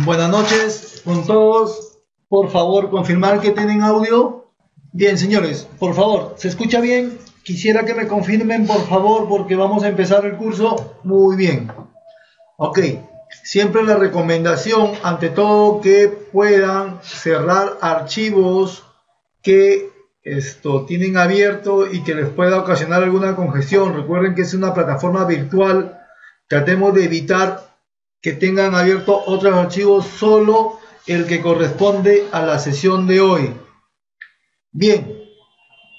Buenas noches con todos. Por favor, confirmar que tienen audio. Bien, señores, por favor, ¿se escucha bien? Quisiera que me confirmen, por favor, porque vamos a empezar el curso. Muy bien. Ok. Siempre la recomendación, ante todo, que puedan cerrar archivos que tienen abierto y que les pueda ocasionar alguna congestión. Recuerden que es una plataforma virtual. Tratemos de evitar que tengan abierto otros archivos, solo el que corresponde a la sesión de hoy. Bien,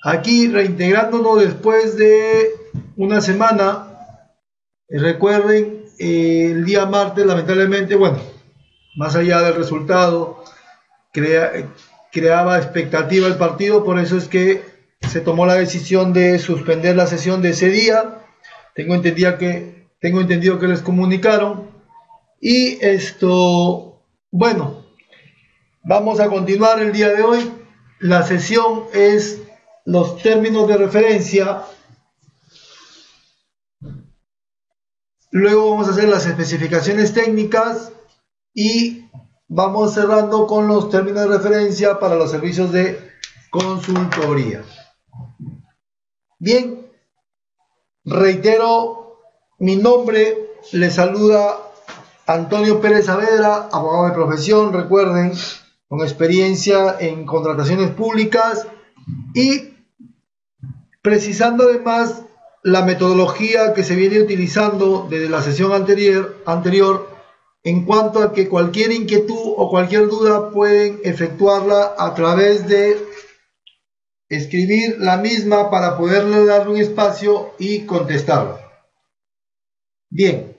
aquí reintegrándonos después de una semana. Recuerden, el día martes, lamentablemente, bueno, más allá del resultado, creaba expectativa el partido, por eso es que se tomó la decisión de suspender la sesión de ese día. Tengo entendido que les comunicaron. Y bueno, vamos a continuar el día de hoy. La sesión es los términos de referencia. Luego vamos a hacer las especificaciones técnicas y vamos cerrando con los términos de referencia para los servicios de consultoría. Bien, reitero mi nombre, les saluda Antonio Pérez Saavedra, abogado de profesión, recuerden, con experiencia en contrataciones públicas y precisando además la metodología que se viene utilizando desde la sesión anterior en cuanto a que cualquier inquietud o cualquier duda pueden efectuarla a través de escribir la misma para poderle dar un espacio y contestarla. Bien,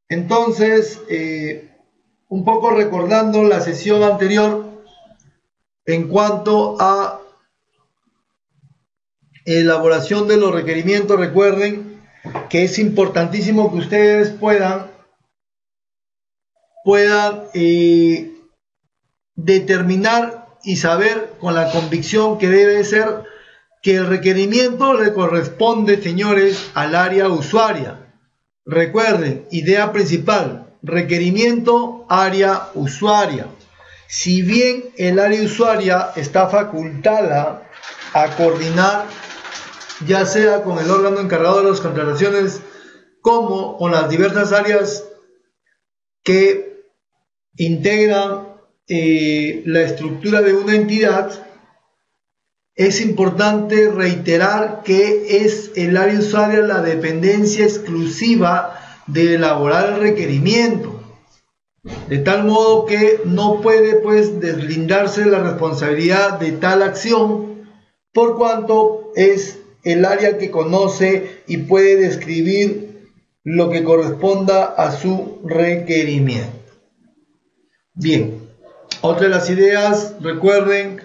entonces, un poco recordando la sesión anterior en cuanto a elaboración de los requerimientos, recuerden que es importantísimo que ustedes puedan determinar y saber con la convicción que debe ser que el requerimiento le corresponde, señores, al área usuaria. Recuerden, idea principal, requerimiento, área usuaria. Si bien el área usuaria está facultada a coordinar, ya sea con el órgano encargado de las contrataciones, como con las diversas áreas que integran la estructura de una entidad, es importante reiterar que es el área usuaria la dependencia exclusiva de elaborar el requerimiento, de tal modo que no puede pues deslindarse la responsabilidad de tal acción, por cuanto es el área que conoce y puede describir lo que corresponda a su requerimiento. Bien, otra de las ideas, recuerden,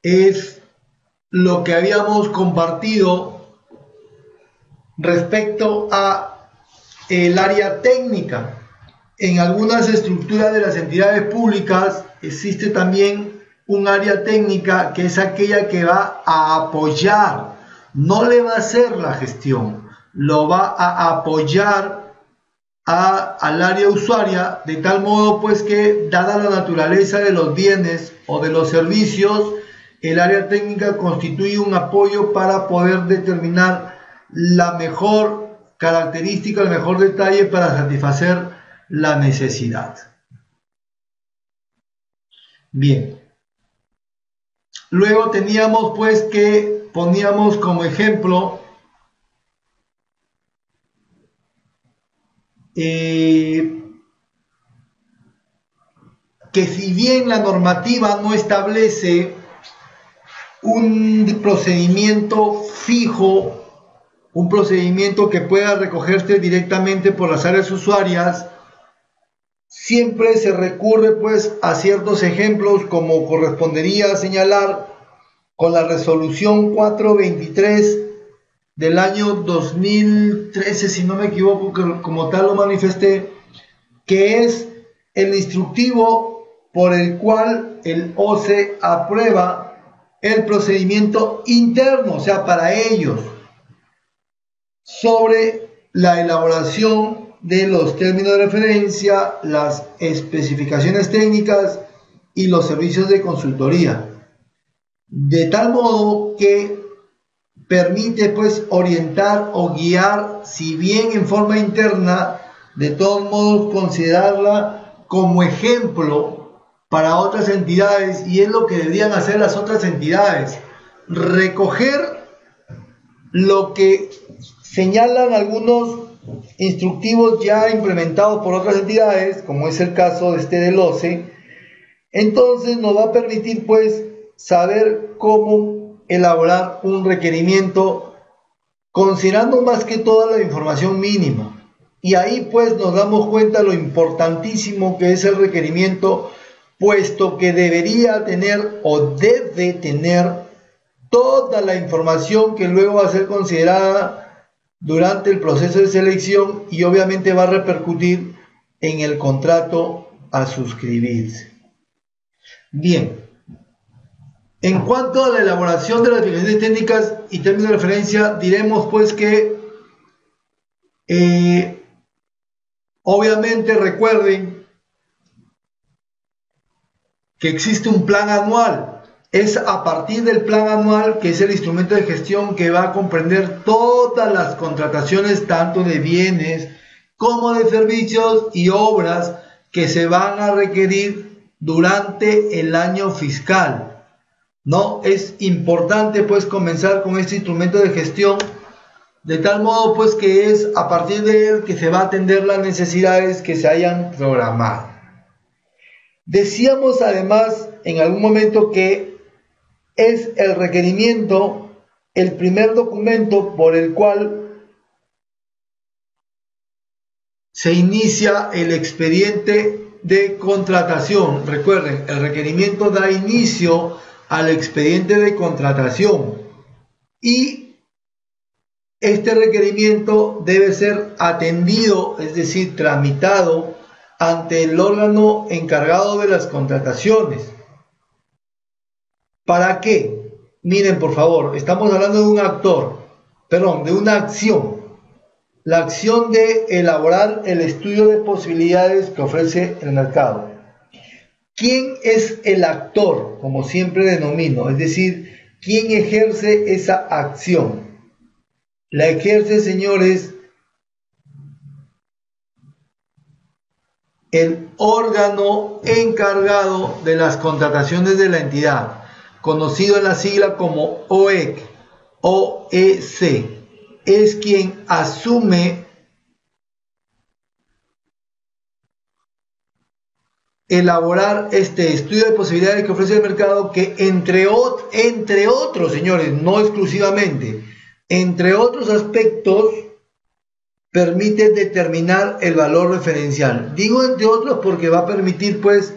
es lo que habíamos compartido respecto a el área técnica. En algunas estructuras de las entidades públicas existe también un área técnica que es aquella que va a apoyar, no le va a hacer la gestión, lo va a apoyar al área usuaria, de tal modo pues que, dada la naturaleza de los bienes o de los servicios, el área técnica constituye un apoyo para poder determinar la mejor característica, el mejor detalle para satisfacer la necesidad. Bien. Luego teníamos pues que poníamos como ejemplo que si bien la normativa no establece un procedimiento fijo, un procedimiento que pueda recogerse directamente por las áreas usuarias, siempre se recurre pues a ciertos ejemplos, como correspondería señalar con la resolución 423 del año 2013, si no me equivoco, que como tal lo manifesté, que es el instructivo por el cual el OCE aprueba el procedimiento interno, o sea, para ellos, sobre la elaboración de los términos de referencia, las especificaciones técnicas y los servicios de consultoría, de tal modo que permite pues orientar o guiar, si bien en forma interna, de todos modos considerarla como ejemplo para otras entidades, y es lo que deberían hacer las otras entidades: recoger lo que señalan algunos instructivos ya implementados por otras entidades, como es el caso de este del OCE. Entonces nos va a permitir pues saber cómo elaborar un requerimiento considerando más que toda la información mínima, y ahí pues nos damos cuenta lo importantísimo que es el requerimiento, puesto que debería tener o debe tener toda la información que luego va a ser considerada durante el proceso de selección y obviamente va a repercutir en el contrato a suscribirse. Bien, en cuanto a la elaboración de las definiciones técnicas y términos de referencia, diremos pues que obviamente recuerden que existe un plan anual. Es a partir del plan anual, que es el instrumento de gestión que va a comprender todas las contrataciones, tanto de bienes como de servicios y obras, que se van a requerir durante el año fiscal. ¿No? Es importante pues comenzar con este instrumento de gestión, de tal modo pues que es a partir de él que se va a atender las necesidades que se hayan programado. Decíamos además en algún momento que es el requerimiento el primer documento por el cual se inicia el expediente de contratación. Recuerden, el requerimiento da inicio al expediente de contratación y este requerimiento debe ser atendido, es decir, tramitado ante el órgano encargado de las contrataciones. ¿Para qué? Miren, por favor, estamos hablando de un de una acción. La acción de elaborar el estudio de posibilidades que ofrece el mercado. ¿Quién es el actor? Como siempre denomino, es decir, ¿quién ejerce esa acción? La ejerce, señores, el órgano encargado de las contrataciones de la entidad, conocido en la sigla como OEC, OEC, es quien asume elaborar este estudio de posibilidades que ofrece el mercado, que entre otros, señores, no exclusivamente, entre otros aspectos, permite determinar el valor referencial. Digo entre otros porque va a permitir pues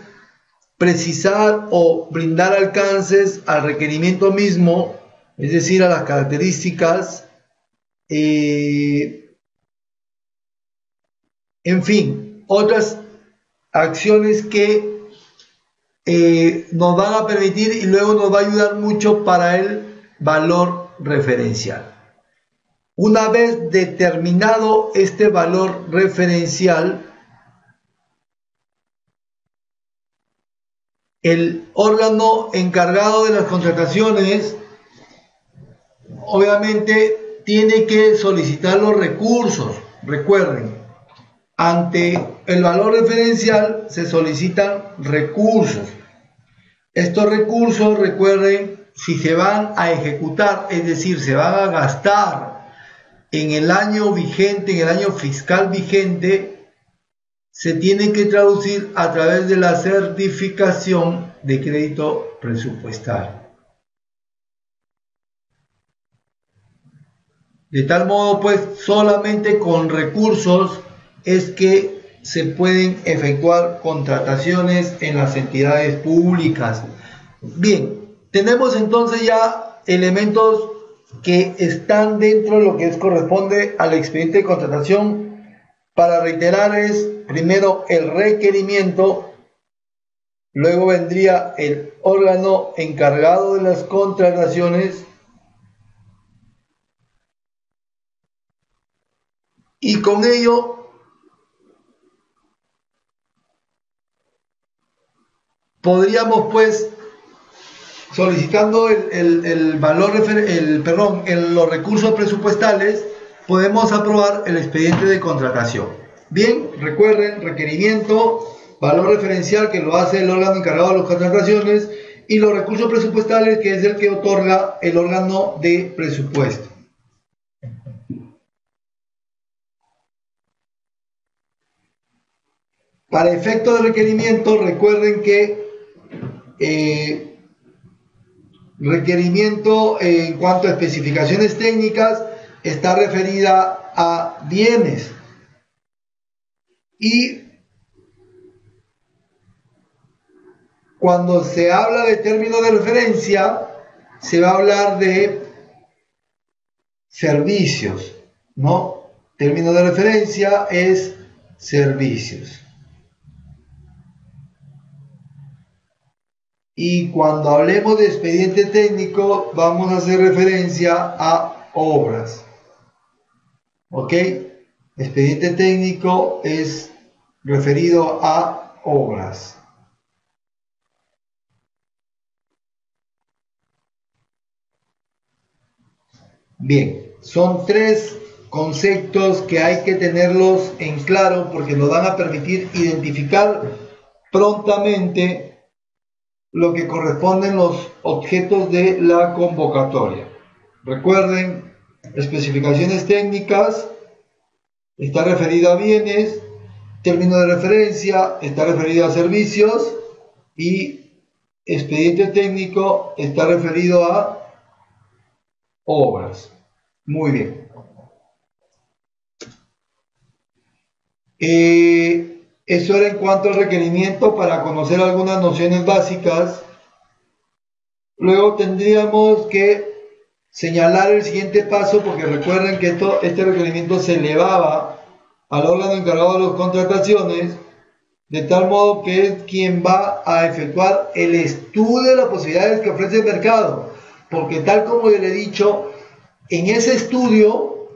precisar o brindar alcances al requerimiento mismo, es decir, a las características, en fin, otras acciones que nos van a permitir y luego nos va a ayudar mucho para el valor referencial. Una vez determinado este valor referencial, el órgano encargado de las contrataciones obviamente tiene que solicitar los recursos. Recuerden, ante el valor referencial se solicitan recursos. Estos recursos, recuerden, si se van a ejecutar, es decir, se van a gastar en el año vigente, en el año fiscal vigente, se tienen que traducir a través de la certificación de crédito presupuestario. De tal modo, pues, solamente con recursos es que se pueden efectuar contrataciones en las entidades públicas. Bien, tenemos entonces ya elementos que están dentro de lo que corresponde al expediente de contratación. Para reiterar, es primero el requerimiento, luego vendría el órgano encargado de las contrataciones y con ello podríamos pues, solicitando el valor, los recursos presupuestales, podemos aprobar el expediente de contratación. Bien, recuerden, requerimiento, valor referencial que lo hace el órgano encargado de las contrataciones y los recursos presupuestales que es el que otorga el órgano de presupuesto. Para efecto de requerimiento, recuerden que requerimiento en cuanto a especificaciones técnicas está referida a bienes y cuando se habla de término de referencia se va a hablar de servicios, ¿no? Término de referencia es servicios. Y cuando hablemos de expediente técnico, vamos a hacer referencia a obras. ¿Ok? Expediente técnico es referido a obras. Bien, son tres conceptos que hay que tenerlos en claro porque nos van a permitir identificar prontamente lo que corresponden los objetos de la convocatoria. Recuerden, especificaciones técnicas está referido a bienes, término de referencia está referido a servicios y expediente técnico está referido a obras. Muy bien. Eso era en cuanto al requerimiento para conocer algunas nociones básicas. Luego tendríamos que señalar el siguiente paso porque recuerden que este requerimiento se elevaba al órgano encargado de las contrataciones de tal modo que es quien va a efectuar el estudio de las posibilidades que ofrece el mercado, porque tal como yo le he dicho, en ese estudio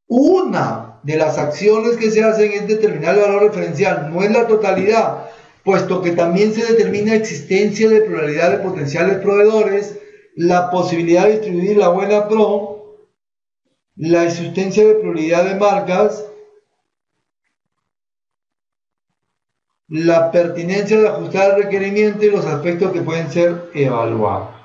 una de las acciones que se hacen es determinar el valor referencial, no es la totalidad, puesto que también se determina existencia de pluralidad de potenciales proveedores, la posibilidad de distribuir la buena pro, la existencia de pluralidad de marcas, la pertinencia de ajustar el requerimiento y los aspectos que pueden ser evaluados.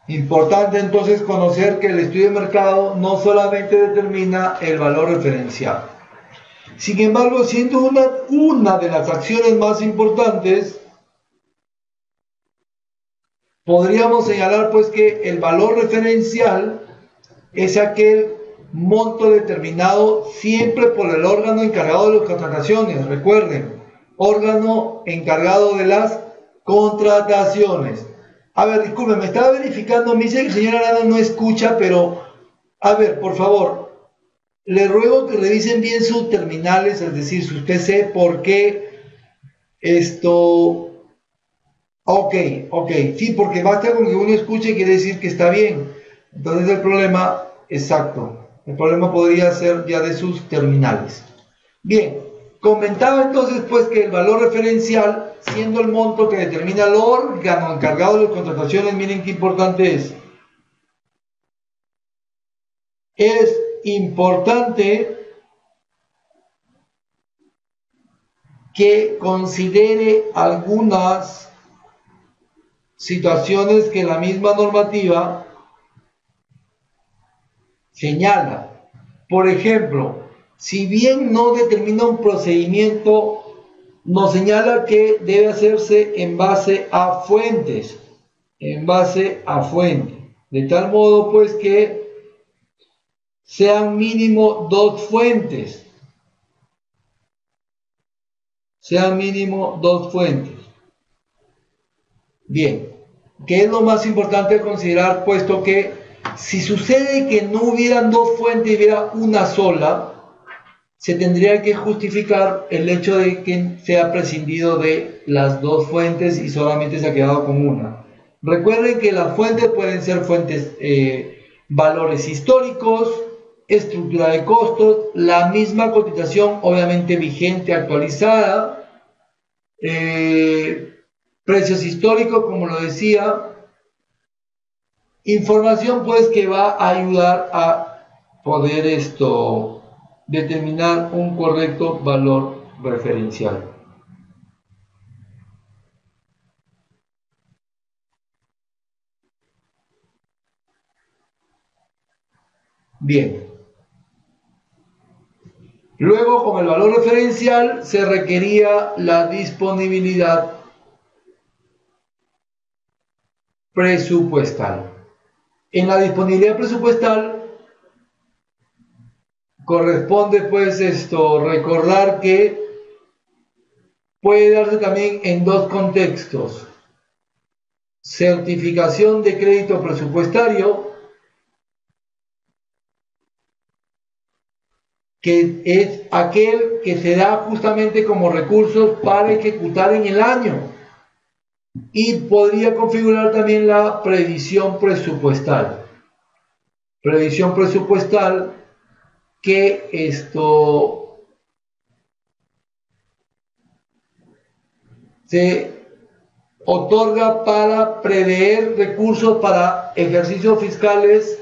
Importante entonces conocer que el estudio de mercado no solamente determina el valor referencial. Sin embargo, siendo una de las acciones más importantes, podríamos señalar pues que el valor referencial es aquel monto determinado siempre por el órgano encargado de las contrataciones. Recuerden, órgano encargado de las contrataciones. A ver, disculpen, me estaba verificando, me dice que el señor Arana no escucha, pero, a ver, por favor, le ruego que revisen bien sus terminales, es decir, su PC, porque esto... Ok, sí, porque basta con que uno escuche quiere decir que está bien. Entonces el problema, exacto, el problema podría ser ya de sus terminales. Bien, comentaba entonces pues que el valor referencial, siendo el monto que determina el órgano encargado de las contrataciones, miren qué importante es. Es importante que considere algunas situaciones que la misma normativa señala. Por ejemplo, si bien no determina un procedimiento, nos señala que debe hacerse en base a fuentes, de tal modo pues que sean mínimo dos fuentes, Bien, ¿qué es lo más importante considerar? Puesto que si sucede que no hubieran dos fuentes y hubiera una sola, se tendría que justificar el hecho de que se ha prescindido de las dos fuentes y solamente se ha quedado con una. Recuerden que las fuentes pueden ser fuentes, valores históricos, estructura de costos, la misma cotización obviamente vigente, actualizada, precios históricos, como lo decía, información pues que va a ayudar a poder determinar un correcto valor referencial. Bien. Luego, con el valor referencial, se requería la disponibilidad presupuestal. En la disponibilidad presupuestal corresponde pues recordar que puede darse también en dos contextos: certificación de crédito presupuestario, que es aquel que se da justamente como recursos para ejecutar en el año, y podría configurar también la previsión presupuestal. Previsión presupuestal que se otorga para prever recursos para ejercicios fiscales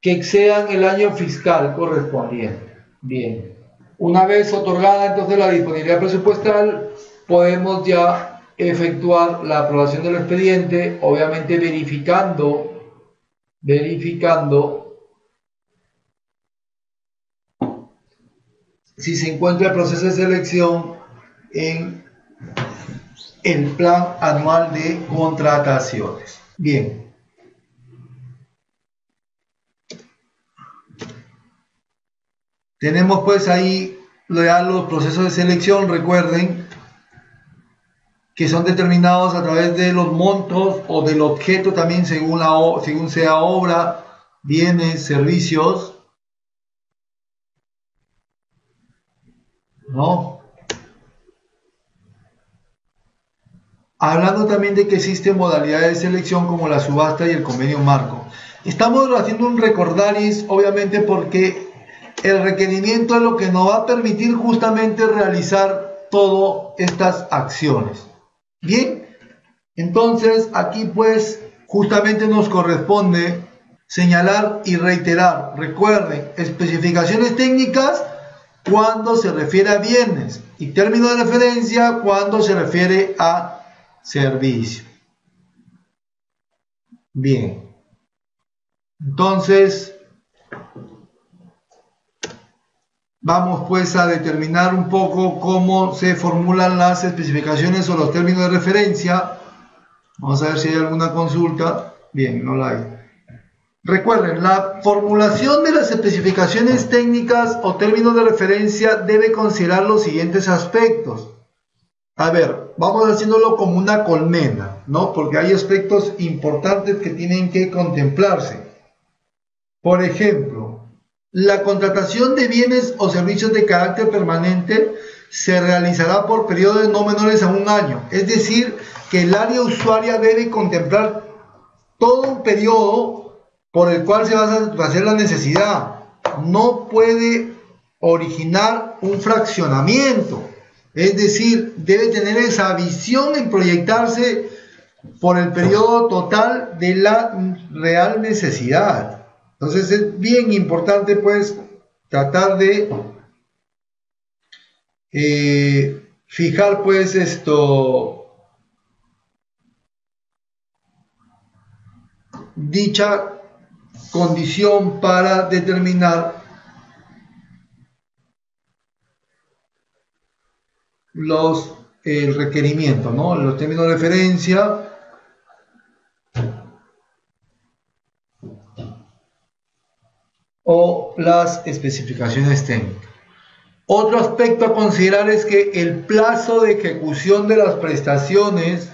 que excedan el año fiscal correspondiente. Bien, una vez otorgada entonces la disponibilidad presupuestal, podemos ya efectuar la aprobación del expediente, obviamente verificando si se encuentra el proceso de selección en el plan anual de contrataciones. Bien. Tenemos pues ahí ya los procesos de selección. Recuerden que son determinados a través de los montos o del objeto también, según sea obra, bienes, servicios, ¿no? Hablando también de que existen modalidades de selección como la subasta y el convenio marco. Estamos haciendo un recordaris, obviamente, porque el requerimiento es lo que nos va a permitir justamente realizar todas estas acciones. Bien, entonces aquí pues justamente nos corresponde señalar y reiterar. Recuerden, especificaciones técnicas cuando se refiere a bienes y término de referencia cuando se refiere a servicio. Bien, entonces vamos pues a determinar un poco cómo se formulan las especificaciones o los términos de referencia. Vamos a ver si hay alguna consulta. Bien, no la hay. Recuerden, la formulación de las especificaciones técnicas o términos de referencia debe considerar los siguientes aspectos. A ver, vamos haciéndolo como una colmena, ¿no? Porque hay aspectos importantes que tienen que contemplarse. Por ejemplo, la contratación de bienes o servicios de carácter permanente se realizará por periodos no menores a un año. Es decir, que el área usuaria debe contemplar todo un periodo por el cual se va a satisfacer la necesidad. No puede originar un fraccionamiento. Es decir, debe tener esa visión en proyectarse por el periodo total de la real necesidad. Entonces es bien importante pues tratar de fijar pues dicha condición para determinar el requerimiento, ¿no? Los términos de referencia o las especificaciones técnicas. Otro aspecto a considerar es que el plazo de ejecución de las prestaciones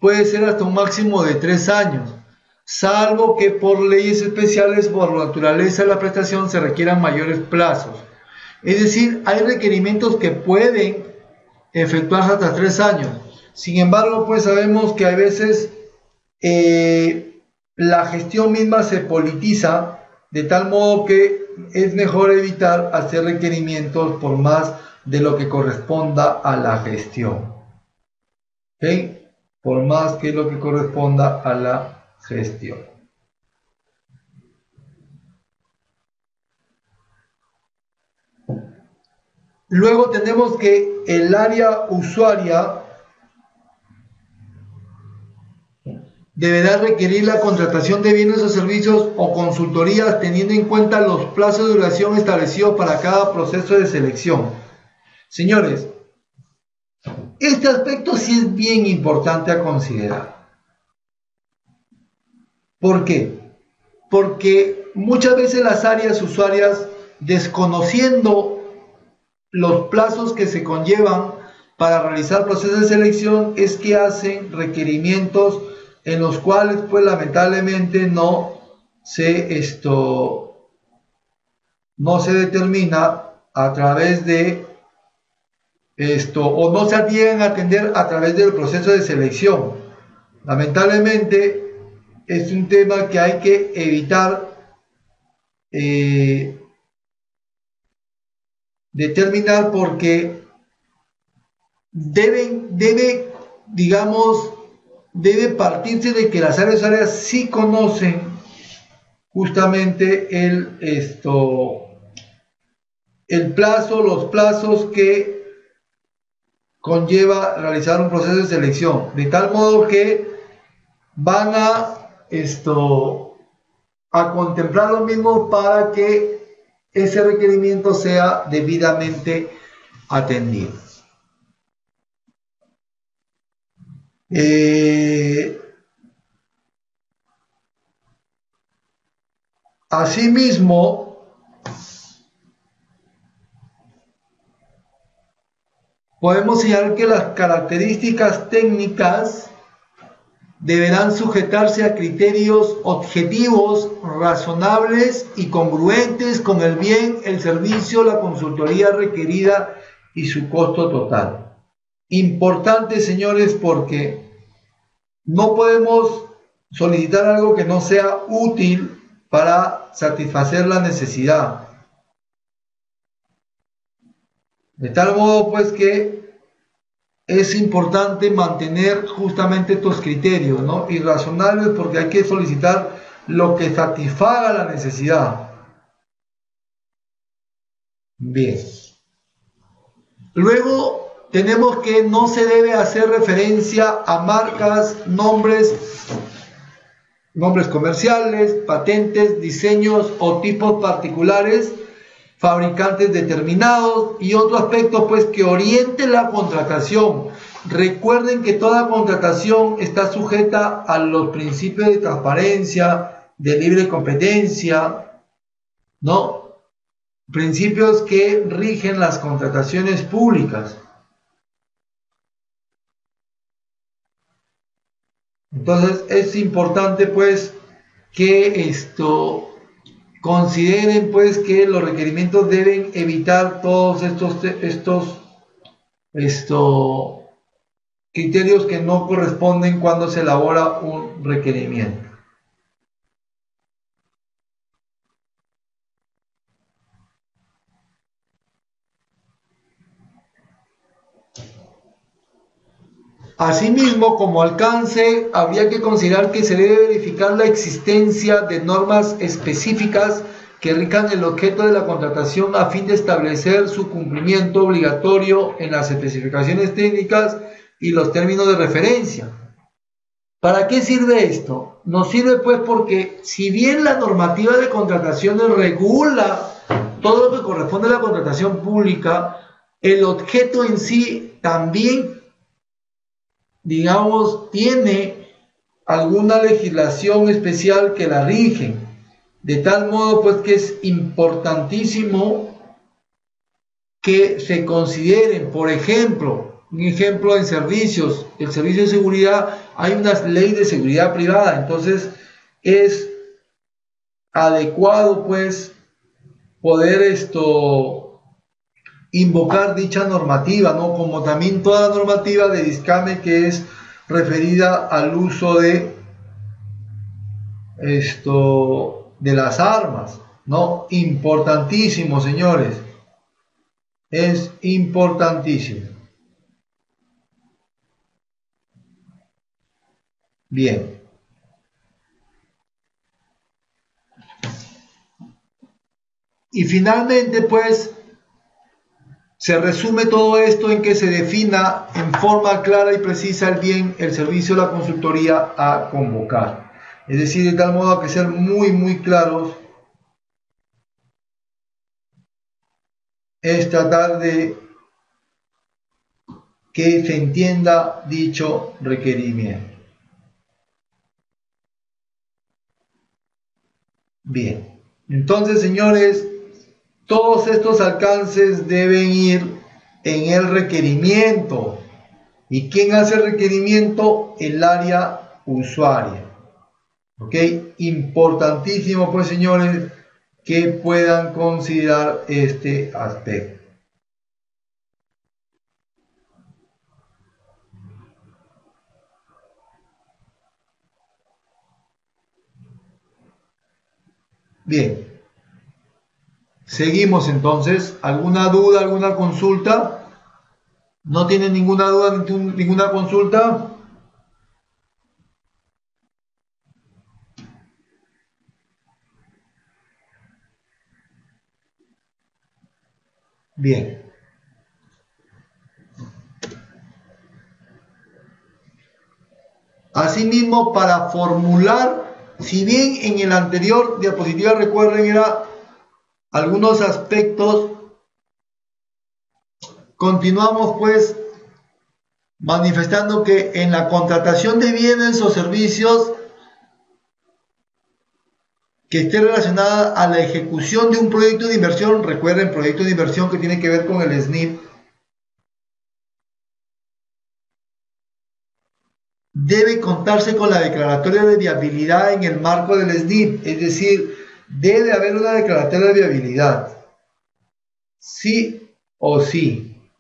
puede ser hasta un máximo de 3 años, salvo que por leyes especiales, por naturaleza de la prestación, se requieran mayores plazos. Es decir, hay requerimientos que pueden efectuarse hasta 3 años. Sin embargo, pues sabemos que a veces la gestión misma se politiza de tal modo que es mejor evitar hacer requerimientos por más de lo que corresponda a la gestión. ¿Ok? Por más que lo que corresponda a la gestión. Luego tenemos que el área usuaria deberá requerir la contratación de bienes o servicios o consultorías teniendo en cuenta los plazos de duración establecidos para cada proceso de selección. Señores, este aspecto sí es bien importante a considerar. ¿Por qué? Porque muchas veces las áreas usuarias, desconociendo los plazos que se conllevan para realizar procesos de selección, es que hacen requerimientos en los cuales pues lamentablemente no se determina a través de o no se llegan a atender a través del proceso de selección. Lamentablemente es un tema que hay que evitar determinar, porque debe partirse de que las áreas usuarias sí conocen justamente los plazos que conlleva realizar un proceso de selección, de tal modo que van a contemplar lo mismo para que ese requerimiento sea debidamente atendido. Asimismo, podemos señalar que las características técnicas deberán sujetarse a criterios objetivos, razonables y congruentes con el bien, el servicio, la consultoría requerida y su costo total. Importante, señores, porque no podemos solicitar algo que no sea útil para satisfacer la necesidad. De tal modo, pues, que es importante mantener justamente estos criterios, ¿no? Y razonables, porque hay que solicitar lo que satisfaga la necesidad. Bien. Luego tenemos que no se debe hacer referencia a marcas, nombres comerciales, patentes, diseños o tipos particulares, fabricantes determinados y otros aspectos pues que orienten la contratación. Recuerden que toda contratación está sujeta a los principios de transparencia, de libre competencia, ¿no? Principios que rigen las contrataciones públicas. Entonces es importante pues que consideren pues que los requerimientos deben evitar todos estos criterios que no corresponden cuando se elabora un requerimiento. Asimismo, como alcance, habría que considerar que se debe verificar la existencia de normas específicas que rijan el objeto de la contratación a fin de establecer su cumplimiento obligatorio en las especificaciones técnicas y los términos de referencia. ¿Para qué sirve esto? Nos sirve pues porque si bien la normativa de contrataciones regula todo lo que corresponde a la contratación pública, el objeto en sí también tiene alguna legislación especial que la rige, de tal modo pues que es importantísimo que se consideren, por ejemplo, un ejemplo en servicios, el servicio de seguridad, hay una ley de seguridad privada, entonces es adecuado pues poder invocar dicha normativa, ¿no? Como también toda la normativa de Discame que es referida al uso de de las armas, ¿no? Importantísimo, señores. Es importantísimo. Bien. Y finalmente, pues, se resume todo esto en que se defina en forma clara y precisa el servicio de la consultoría a convocar. Es decir, de tal modo que ser muy claros es tratar de que se entienda dicho requerimiento. Bien, entonces, señores, todos estos alcances deben ir en el requerimiento. ¿Y quién hace el requerimiento? El área usuaria. ¿Ok? Importantísimo, pues, señores, que puedan considerar este aspecto. Bien. Seguimos entonces. ¿Alguna duda, alguna consulta? ¿No tienen ninguna duda, ninguna consulta? Bien. Asimismo, para formular, si bien en el anterior diapositiva, recuerden, era algunos aspectos, continuamos pues manifestando que en la contratación de bienes o servicios que esté relacionada a la ejecución de un proyecto de inversión, recuerden, proyecto de inversión que tiene que ver con el SNIP, debe contarse con la declaratoria de viabilidad en el marco del SNIP, es decir, debe haber una declaratoria de viabilidad, sí o sí,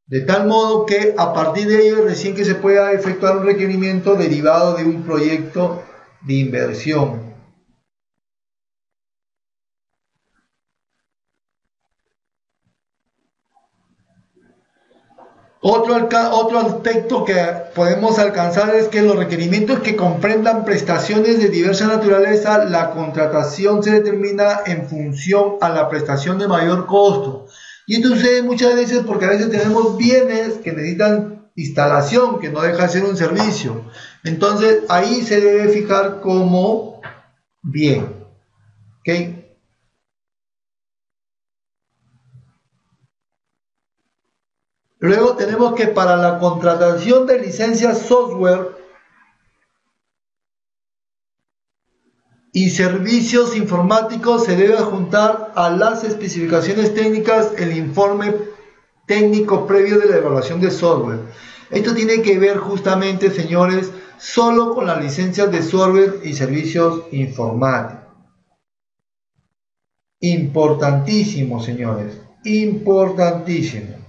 de tal modo que a partir de ello recién que se pueda efectuar un requerimiento derivado de un proyecto de inversión. Otro aspecto que podemos alcanzar es que los requerimientos que comprendan prestaciones de diversa naturaleza, la contratación se determina en función a la prestación de mayor costo. Y esto sucede muchas veces porque a veces tenemos bienes que necesitan instalación, que no deja de ser un servicio. Entonces ahí se debe fijar como bien. ¿Ok? Luego tenemos que para la contratación de licencias software y servicios informáticos se debe adjuntar a las especificaciones técnicas el informe técnico previo de la evaluación de software. Esto tiene que ver justamente, señores, solo con las licencias de software y servicios informáticos. Importantísimo, señores, importantísimo.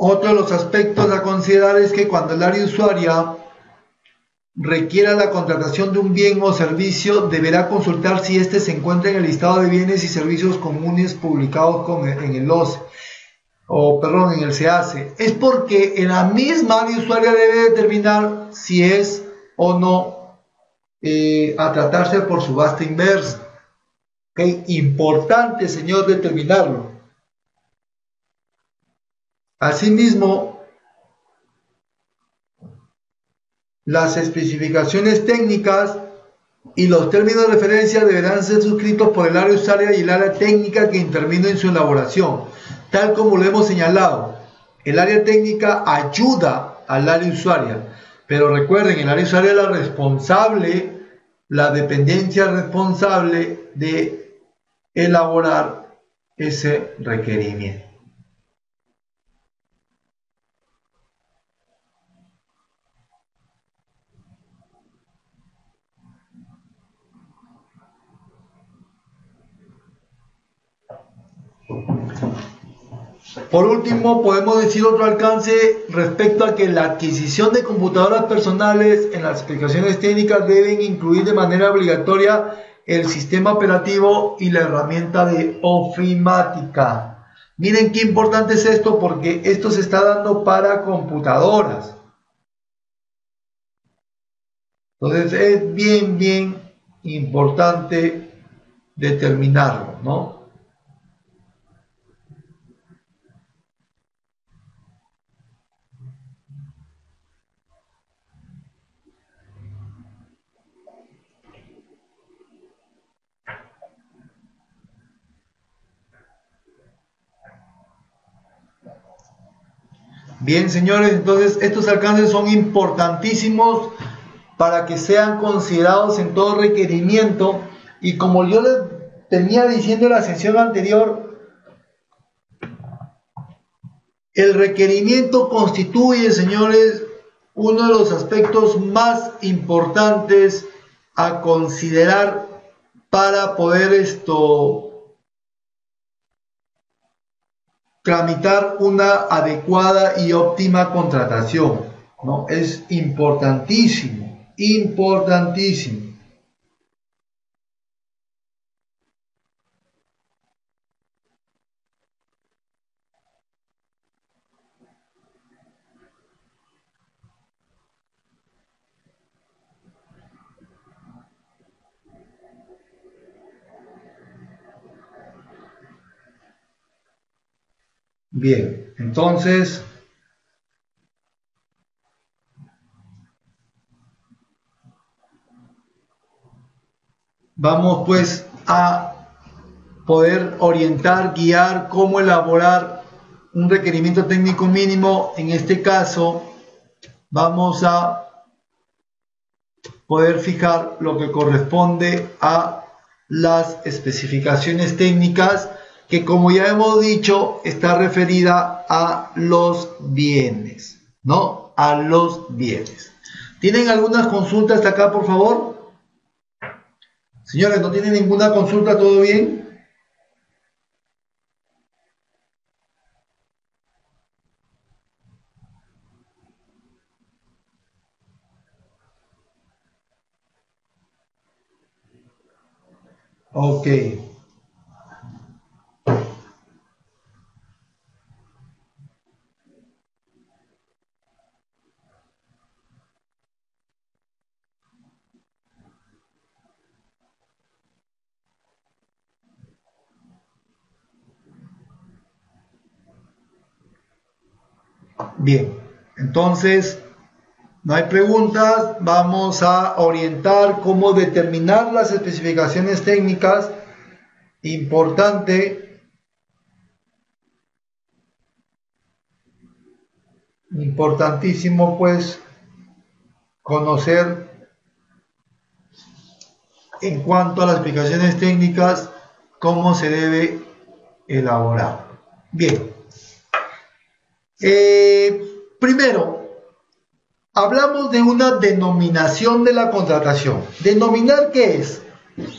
Otro de los aspectos a considerar es que cuando el área usuaria requiera la contratación de un bien o servicio, deberá consultar si éste se encuentra en el listado de bienes y servicios comunes publicados en el OCE, en el SEACE. Es porque en la misma área usuaria debe determinar si es o no a tratarse por subasta inversa. ¿Okay? Importante, señor, determinarlo. Asimismo, las especificaciones técnicas y los términos de referencia deberán ser suscritos por el área usuaria y el área técnica que intervino en su elaboración. Tal como lo hemos señalado, el área técnica ayuda al área usuaria, pero recuerden, el área usuaria es la responsable, la dependencia responsable de elaborar ese requerimiento. Por último, podemos decir otro alcance respecto a que la adquisición de computadoras personales en las especificaciones técnicas deben incluir de manera obligatoria el sistema operativo y la herramienta de ofimática. Miren qué importante es esto, porque esto se está dando para computadoras. Entonces es bien importante determinarlo, ¿no? Bien, señores, entonces estos alcances son importantísimos para que sean considerados en todo requerimiento, y como yo les tenía diciendo en la sesión anterior, el requerimiento constituye, señores, uno de los aspectos más importantes a considerar para poder tramitar una adecuada y óptima contratación, ¿no? Es importantísimo, importantísimo. Bien, entonces vamos pues a poder orientar, guiar cómo elaborar un requerimiento técnico mínimo. En este caso vamos a poder fijar lo que corresponde a las especificaciones técnicas, que como ya hemos dicho está referida a los bienes, ¿no? A los bienes. ¿Tienen algunas consultas hasta acá, por favor? Señores, ¿no tienen ninguna consulta? ¿Todo bien? Ok. Bien, entonces no hay preguntas. Vamos a orientar cómo determinar las especificaciones técnicas. Importante, importantísimo pues conocer en cuanto a las especificaciones técnicas cómo se debe elaborar. Bien, primero hablamos de una denominación de la contratación. ¿Denominar qué es?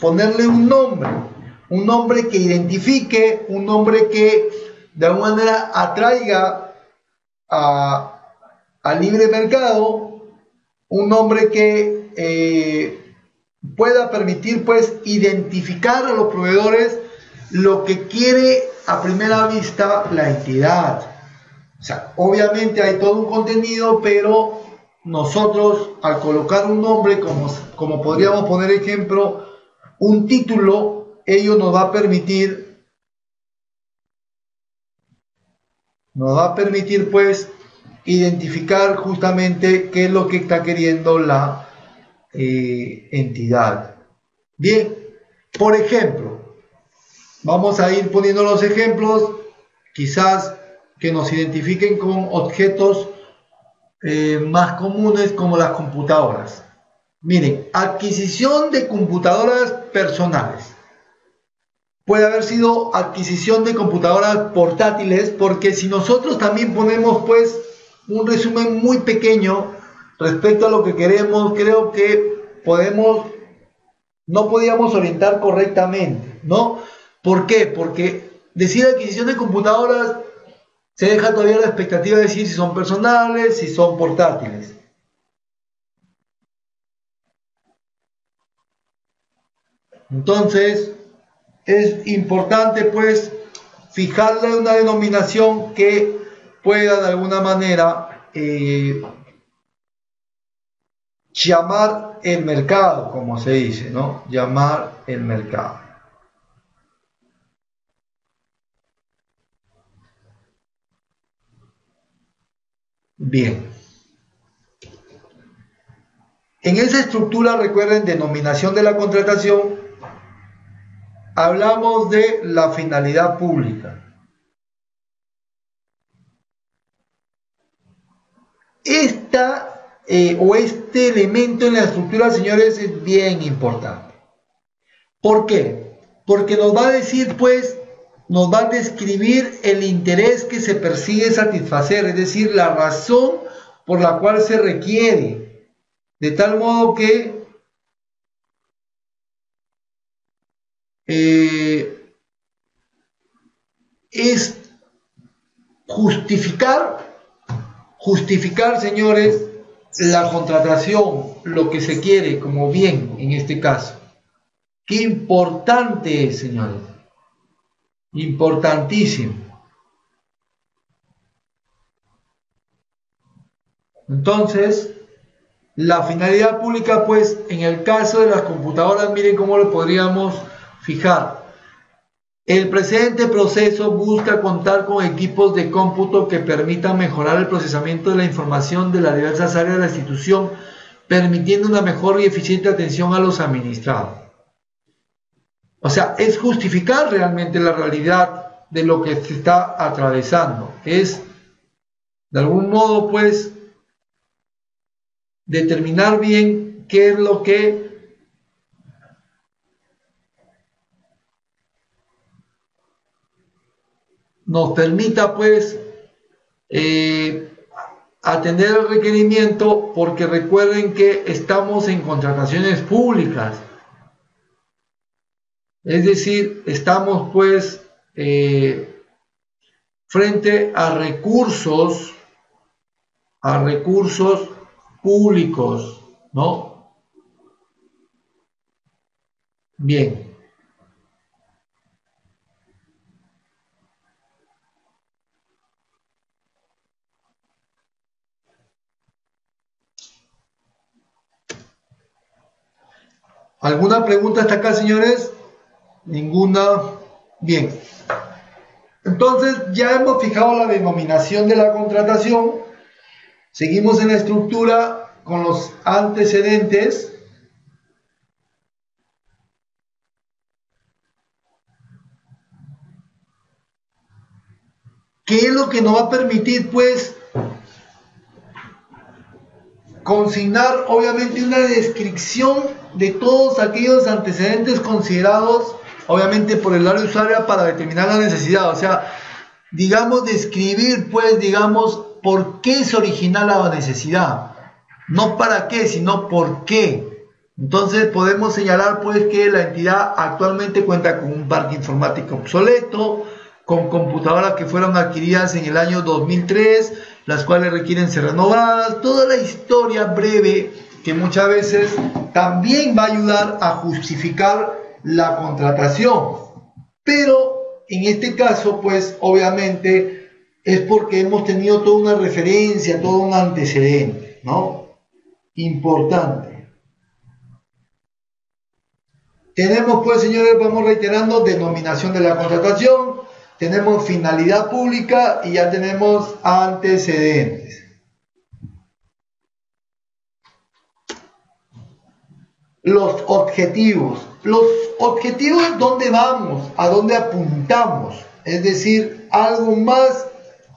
Ponerle un nombre que identifique, un nombre que de alguna manera atraiga al libre mercado, un nombre que pueda permitir pues identificar a los proveedores lo que quiere a primera vista la entidad. O sea, obviamente hay todo un contenido, pero nosotros al colocar un nombre, como podríamos poner ejemplo, un título, ello nos va a permitir pues identificar justamente qué es lo que está queriendo la entidad. Bien, por ejemplo, vamos a ir poniendo los ejemplos, quizás que nos identifiquen con objetos más comunes como las computadoras. Miren, adquisición de computadoras personales. Puede haber sido adquisición de computadoras portátiles, porque si nosotros también ponemos pues un resumen muy pequeño respecto a lo que queremos, creo que no podíamos orientar correctamente, ¿no? ¿Por qué? Porque decir adquisición de computadoras, se deja todavía la expectativa de decir si son personales, si son portátiles. Entonces, es importante pues fijarle una denominación que pueda de alguna manera llamar el mercado, como se dice, ¿no? Llamar el mercado. Bien. En esa estructura, recuerden, denominación de la contratación, hablamos de la finalidad pública. Este elemento en la estructura, señores, es bien importante. ¿Por qué? Porque nos va a decir, pues, nos va a describir el interés que se persigue satisfacer, es decir, la razón por la cual se requiere, de tal modo que es justificar, señores, la contratación, lo que se quiere como bien en este caso. Qué importante es, señores, importantísimo. Entonces, la finalidad pública, pues, en el caso de las computadoras, miren cómo lo podríamos fijar. El presente proceso busca contar con equipos de cómputo que permitan mejorar el procesamiento de la información de las diversas áreas de la institución, permitiendo una mejor y eficiente atención a los administrados. O sea, es justificar realmente la realidad de lo que se está atravesando. Es, de algún modo, pues, determinar bien qué es lo que nos permita, pues, atender el requerimiento, porque recuerden que estamos en contrataciones públicas. Es decir, estamos, pues, frente a recursos públicos, ¿no? Bien. ¿Alguna pregunta hasta acá, señores? Ninguna. Bien. Entonces, ya hemos fijado la denominación de la contratación. Seguimos en la estructura con los antecedentes. ¿Qué es lo que nos va a permitir, pues, consignar, obviamente, una descripción de todos aquellos antecedentes considerados, obviamente, por el área usuaria para determinar la necesidad? O sea, digamos, describir, pues, digamos, por qué se origina la necesidad. No para qué, sino por qué. Entonces podemos señalar, pues, que la entidad actualmente cuenta con un parque informático obsoleto, con computadoras que fueron adquiridas en el año 2003, las cuales requieren ser renovadas. Toda la historia breve que muchas veces también va a ayudar a justificar la contratación. Pero en este caso, pues, obviamente es porque hemos tenido toda una referencia, todo un antecedente, ¿no? Importante. Tenemos, pues, señores, vamos reiterando, denominación de la contratación, tenemos finalidad pública y ya tenemos antecedentes. Los objetivos. Los objetivos, ¿dónde vamos? ¿A dónde apuntamos? Es decir, algo más,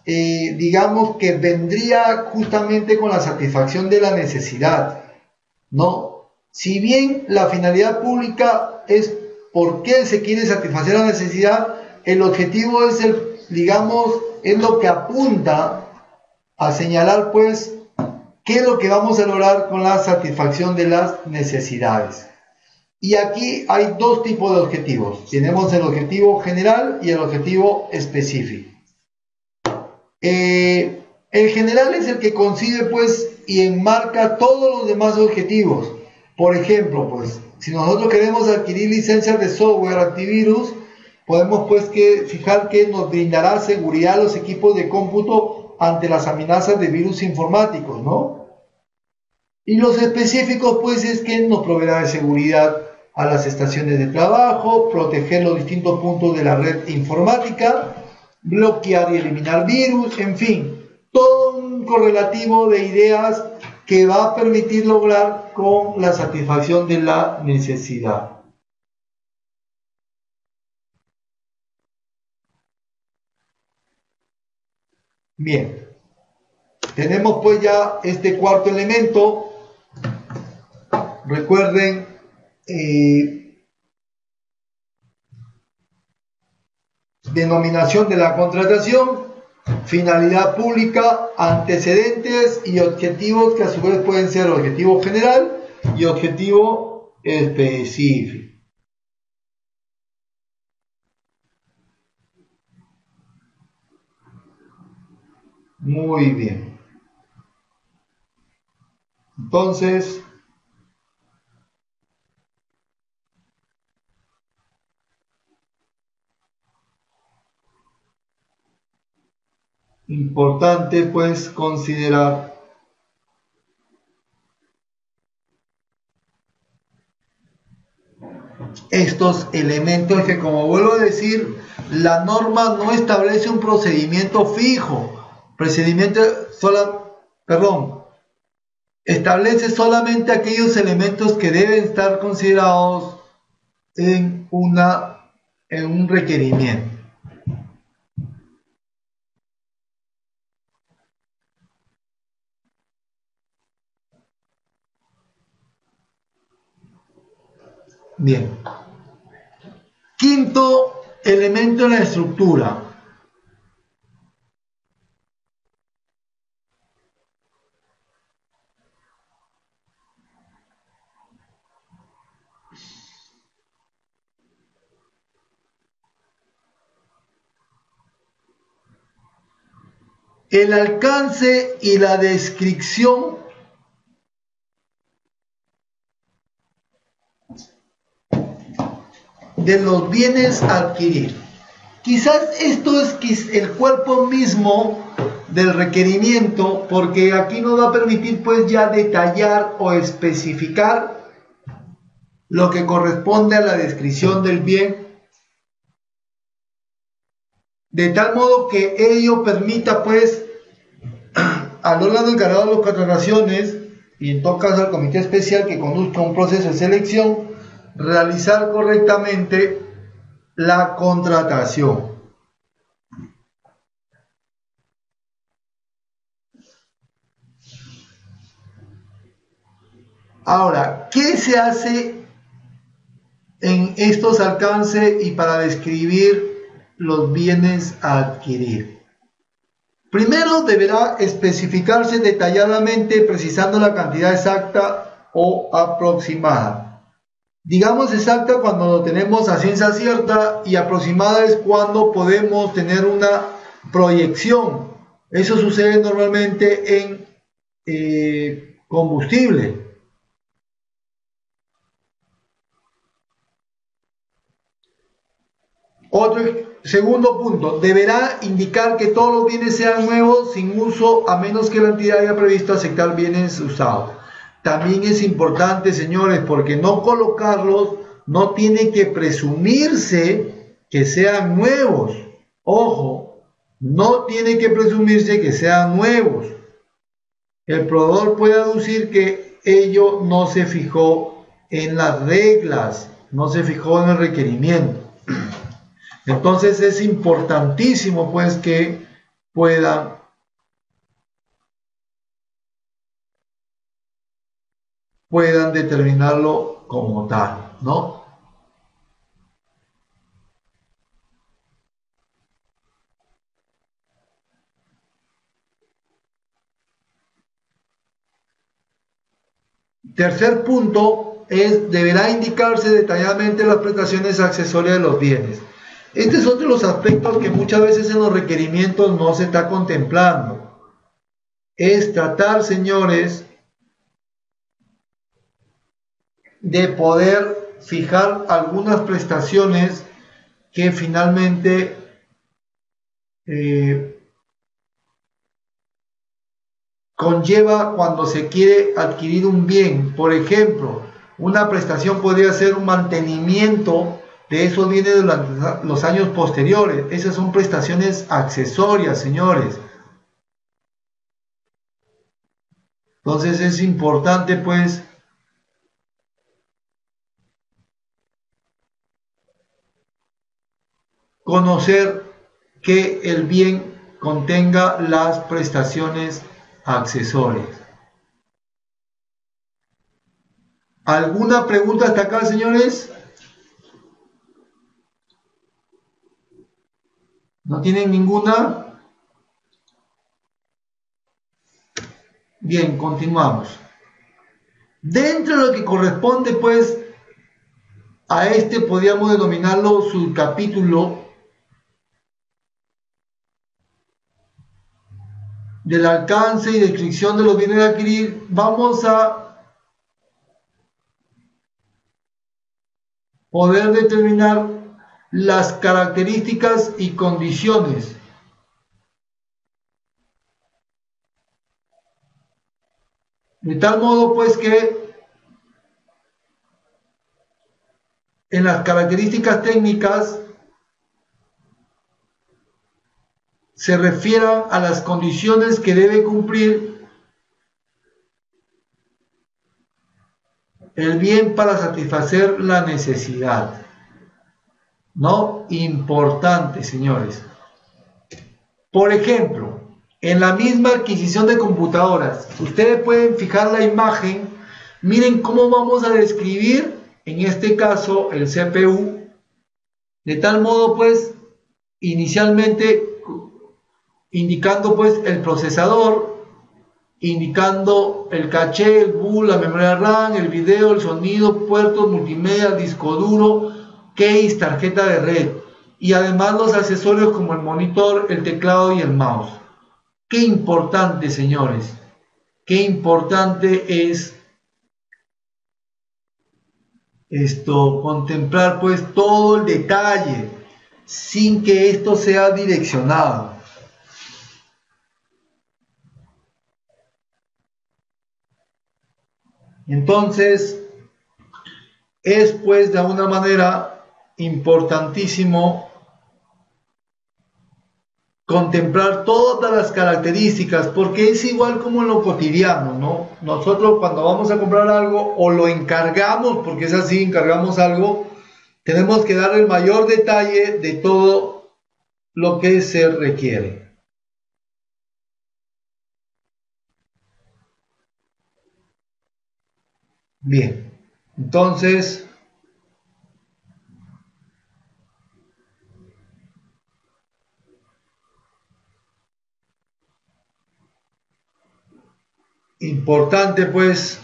digamos, que vendría justamente con la satisfacción de la necesidad, ¿no? Si bien la finalidad pública es por qué se quiere satisfacer la necesidad, el objetivo es digamos, es lo que apunta a señalar, pues, qué es lo que vamos a lograr con la satisfacción de las necesidades. Y aquí hay dos tipos de objetivos. Tenemos el objetivo general y el objetivo específico. El general es el que concibe pues y enmarca todos los demás objetivos. Por ejemplo, pues si nosotros queremos adquirir licencias de software antivirus, podemos pues fijar que nos brindará seguridad a los equipos de cómputo ante las amenazas de virus informáticos, ¿no? Y los específicos pues es que nos proveerá de seguridad a las estaciones de trabajo, proteger los distintos puntos de la red informática, bloquear y eliminar virus, en fin, todo un correlativo de ideas que va a permitir lograr con la satisfacción de la necesidad. Bien, tenemos pues ya este cuarto elemento. Recuerden, denominación de la contratación, finalidad pública, antecedentes y objetivos que a su vez pueden ser objetivo general y objetivo específico. Muy bien. Entonces, importante pues considerar estos elementos que, como vuelvo a decir, la norma no establece un procedimiento fijo, establece solamente aquellos elementos que deben estar considerados en un requerimiento. Bien. Quinto elemento en la estructura. El alcance y la descripción de los bienes a adquirir. Quizás esto es el cuerpo mismo del requerimiento, porque aquí nos va a permitir pues ya detallar o especificar lo que corresponde a la descripción del bien, de tal modo que ello permita pues al órgano encargado de las contrataciones y en todo caso al comité especial que conduzca un proceso de selección, realizar correctamente la contratación. Ahora, ¿qué se hace en estos alcances y para describir los bienes a adquirir? Primero deberá especificarse detalladamente precisando la cantidad exacta o aproximada. Digamos exacta cuando lo tenemos a ciencia cierta y aproximada es cuando podemos tener una proyección. Eso sucede normalmente en combustible. Segundo punto, deberá indicar que todos los bienes sean nuevos sin uso a menos que la entidad haya previsto aceptar bienes usados. También es importante, señores, porque no colocarlos no tiene que presumirse que sean nuevos. Ojo, no tiene que presumirse que sean nuevos. El proveedor puede aducir que ello no se fijó en las reglas, no se fijó en el requerimiento. Entonces es importantísimo pues que puedan determinarlo como tal, ¿no? Tercer punto, deberá indicarse detalladamente las prestaciones accesorias de los bienes. Este es otro de los aspectos que muchas veces en los requerimientos no se está contemplando. Es tratar, señores, de poder fijar algunas prestaciones que finalmente conlleva cuando se quiere adquirir un bien. Por ejemplo, una prestación podría ser un mantenimiento de esos bienes durante los años posteriores. Esas son prestaciones accesorias, señores. Entonces es importante, pues, conocer que el bien contenga las prestaciones accesorias. ¿Alguna pregunta hasta acá, señores? ¿No tienen ninguna? Bien, continuamos. Dentro de lo que corresponde, pues, a este podríamos denominarlo subcapítulo del alcance y descripción de los bienes a adquirir, vamos a poder determinar las características y condiciones de tal modo, pues, que en las características técnicas se refieran a las condiciones que debe cumplir el bien para satisfacer la necesidad. ¿No? Importante, señores. Por ejemplo, en la misma adquisición de computadoras, ustedes pueden fijar la imagen. Miren cómo vamos a describir, en este caso, el CPU, de tal modo, pues, inicialmente indicando, pues, el procesador, indicando el caché, el BUL, la memoria RAM, el video, el sonido, puertos multimedia, disco duro, case, tarjeta de red, y además los accesorios como el monitor, el teclado y el mouse. Qué importante, señores, qué importante es esto, contemplar, pues, todo el detalle sin que esto sea direccionado. Entonces, es, pues, de alguna manera importantísimo contemplar todas las características, porque es igual como en lo cotidiano, ¿no? Nosotros cuando vamos a comprar algo o lo encargamos, porque es así, encargamos algo, tenemos que dar el mayor detalle de todo lo que se requiere. Bien, entonces, importante, pues,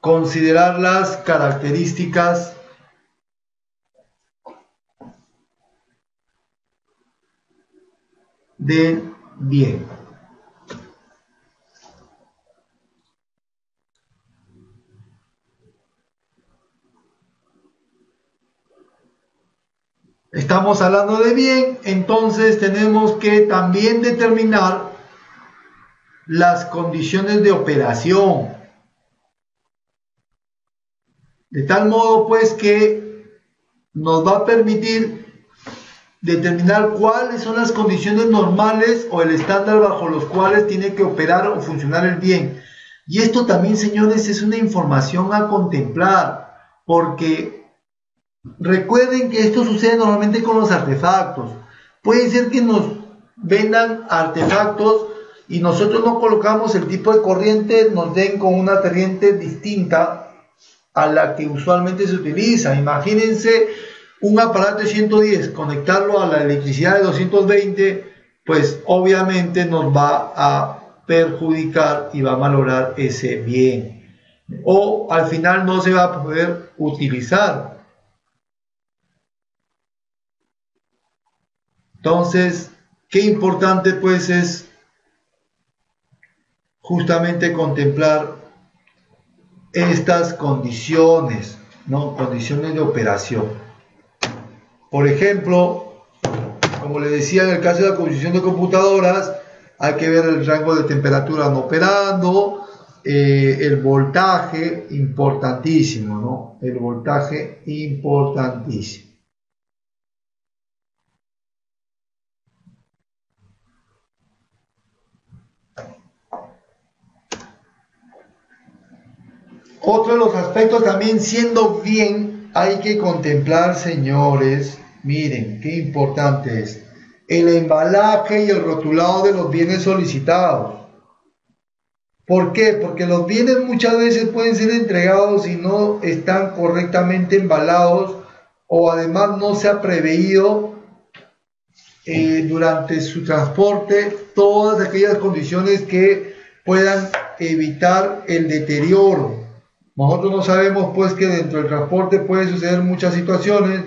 considerar las características del bien. Estamos hablando de bien, entonces tenemos que también determinar las condiciones de operación. De tal modo, pues, que nos va a permitir determinar cuáles son las condiciones normales o el estándar bajo los cuales tiene que operar o funcionar el bien. Y esto también, señores, es una información a contemplar, porque recuerden que esto sucede normalmente con los artefactos. Puede ser que nos vendan artefactos y nosotros no colocamos el tipo de corriente, nos den con una corriente distinta a la que usualmente se utiliza. Imagínense un aparato de 110, conectarlo a la electricidad de 220, pues obviamente nos va a perjudicar y va a malograr ese bien. o al final no se va a poder utilizar. Entonces, qué importante pues es justamente contemplar estas condiciones, ¿no? Condiciones de operación. Por ejemplo, como les decía, en el caso de la construcción de computadoras, hay que ver el rango de temperatura no operando, el voltaje, importantísimo, ¿no? El voltaje, importantísimo. Otro de los aspectos también, siendo bien, hay que contemplar, señores, miren, qué importante es, el embalaje y el rotulado de los bienes solicitados. ¿Por qué? Porque los bienes muchas veces pueden ser entregados y no están correctamente embalados, o además no se ha preveído durante su transporte todas aquellas condiciones que puedan evitar el deterioro. Nosotros no sabemos pues que dentro del transporte pueden suceder muchas situaciones,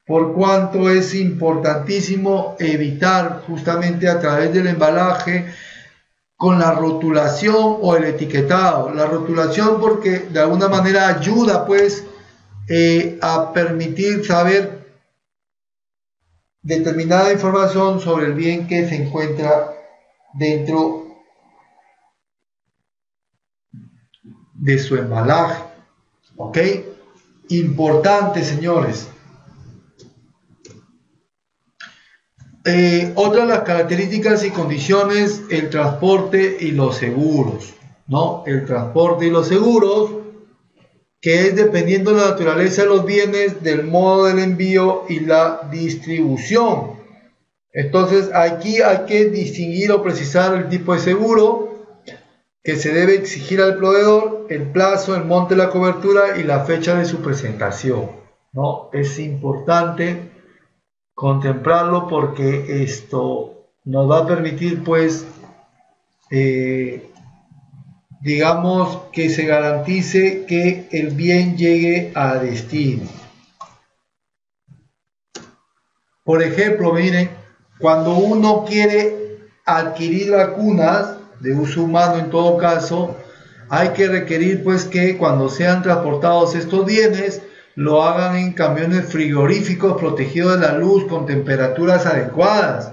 por cuanto es importantísimo evitar justamente a través del embalaje con la rotulación o el etiquetado. La rotulación porque de alguna manera ayuda pues a permitir saber determinada información sobre el bien que se encuentra dentro de su embalaje. ¿Ok? Importante, señores. Otra de las características y condiciones, el transporte y los seguros, ¿no? El transporte y los seguros, que es dependiendo de la naturaleza de los bienes, del modo del envío y la distribución. Entonces aquí hay que distinguir o precisar el tipo de seguro que se debe exigir al proveedor, el plazo, el monto de la cobertura y la fecha de su presentación, ¿no? Es importante contemplarlo porque esto nos va a permitir pues digamos que se garantice que el bien llegue a destino. Por ejemplo, miren, cuando uno quiere adquirir vacunas de uso humano, en todo caso hay que requerir pues que cuando sean transportados estos bienes lo hagan en camiones frigoríficos protegidos de la luz con temperaturas adecuadas.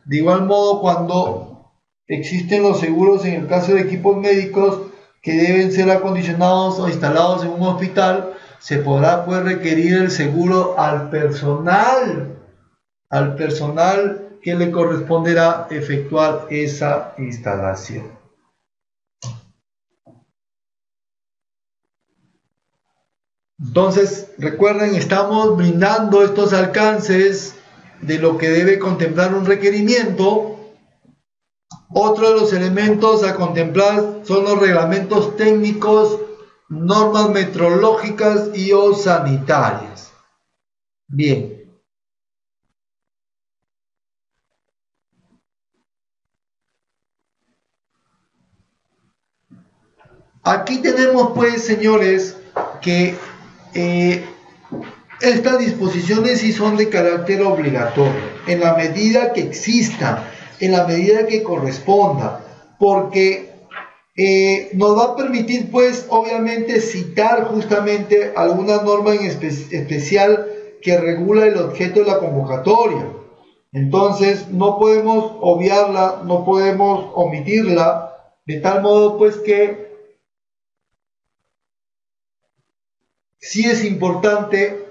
De igual modo, cuando existen los seguros en el caso de equipos médicos que deben ser acondicionados o instalados en un hospital, se podrá pues requerir el seguro al personal que le corresponderá efectuar esa instalación. Entonces, recuerden, estamos brindando estos alcances de lo que debe contemplar un requerimiento. Otro de los elementos a contemplar son los reglamentos técnicos, normas metrológicas y o sanitarias. Bien. Aquí tenemos pues, señores, que estas disposiciones sí son de carácter obligatorio, en la medida que exista, en la medida que corresponda, porque nos va a permitir pues obviamente citar justamente alguna norma en especial que regula el objeto de la convocatoria. Entonces no podemos obviarla, no podemos omitirla, de tal modo pues que sí es importante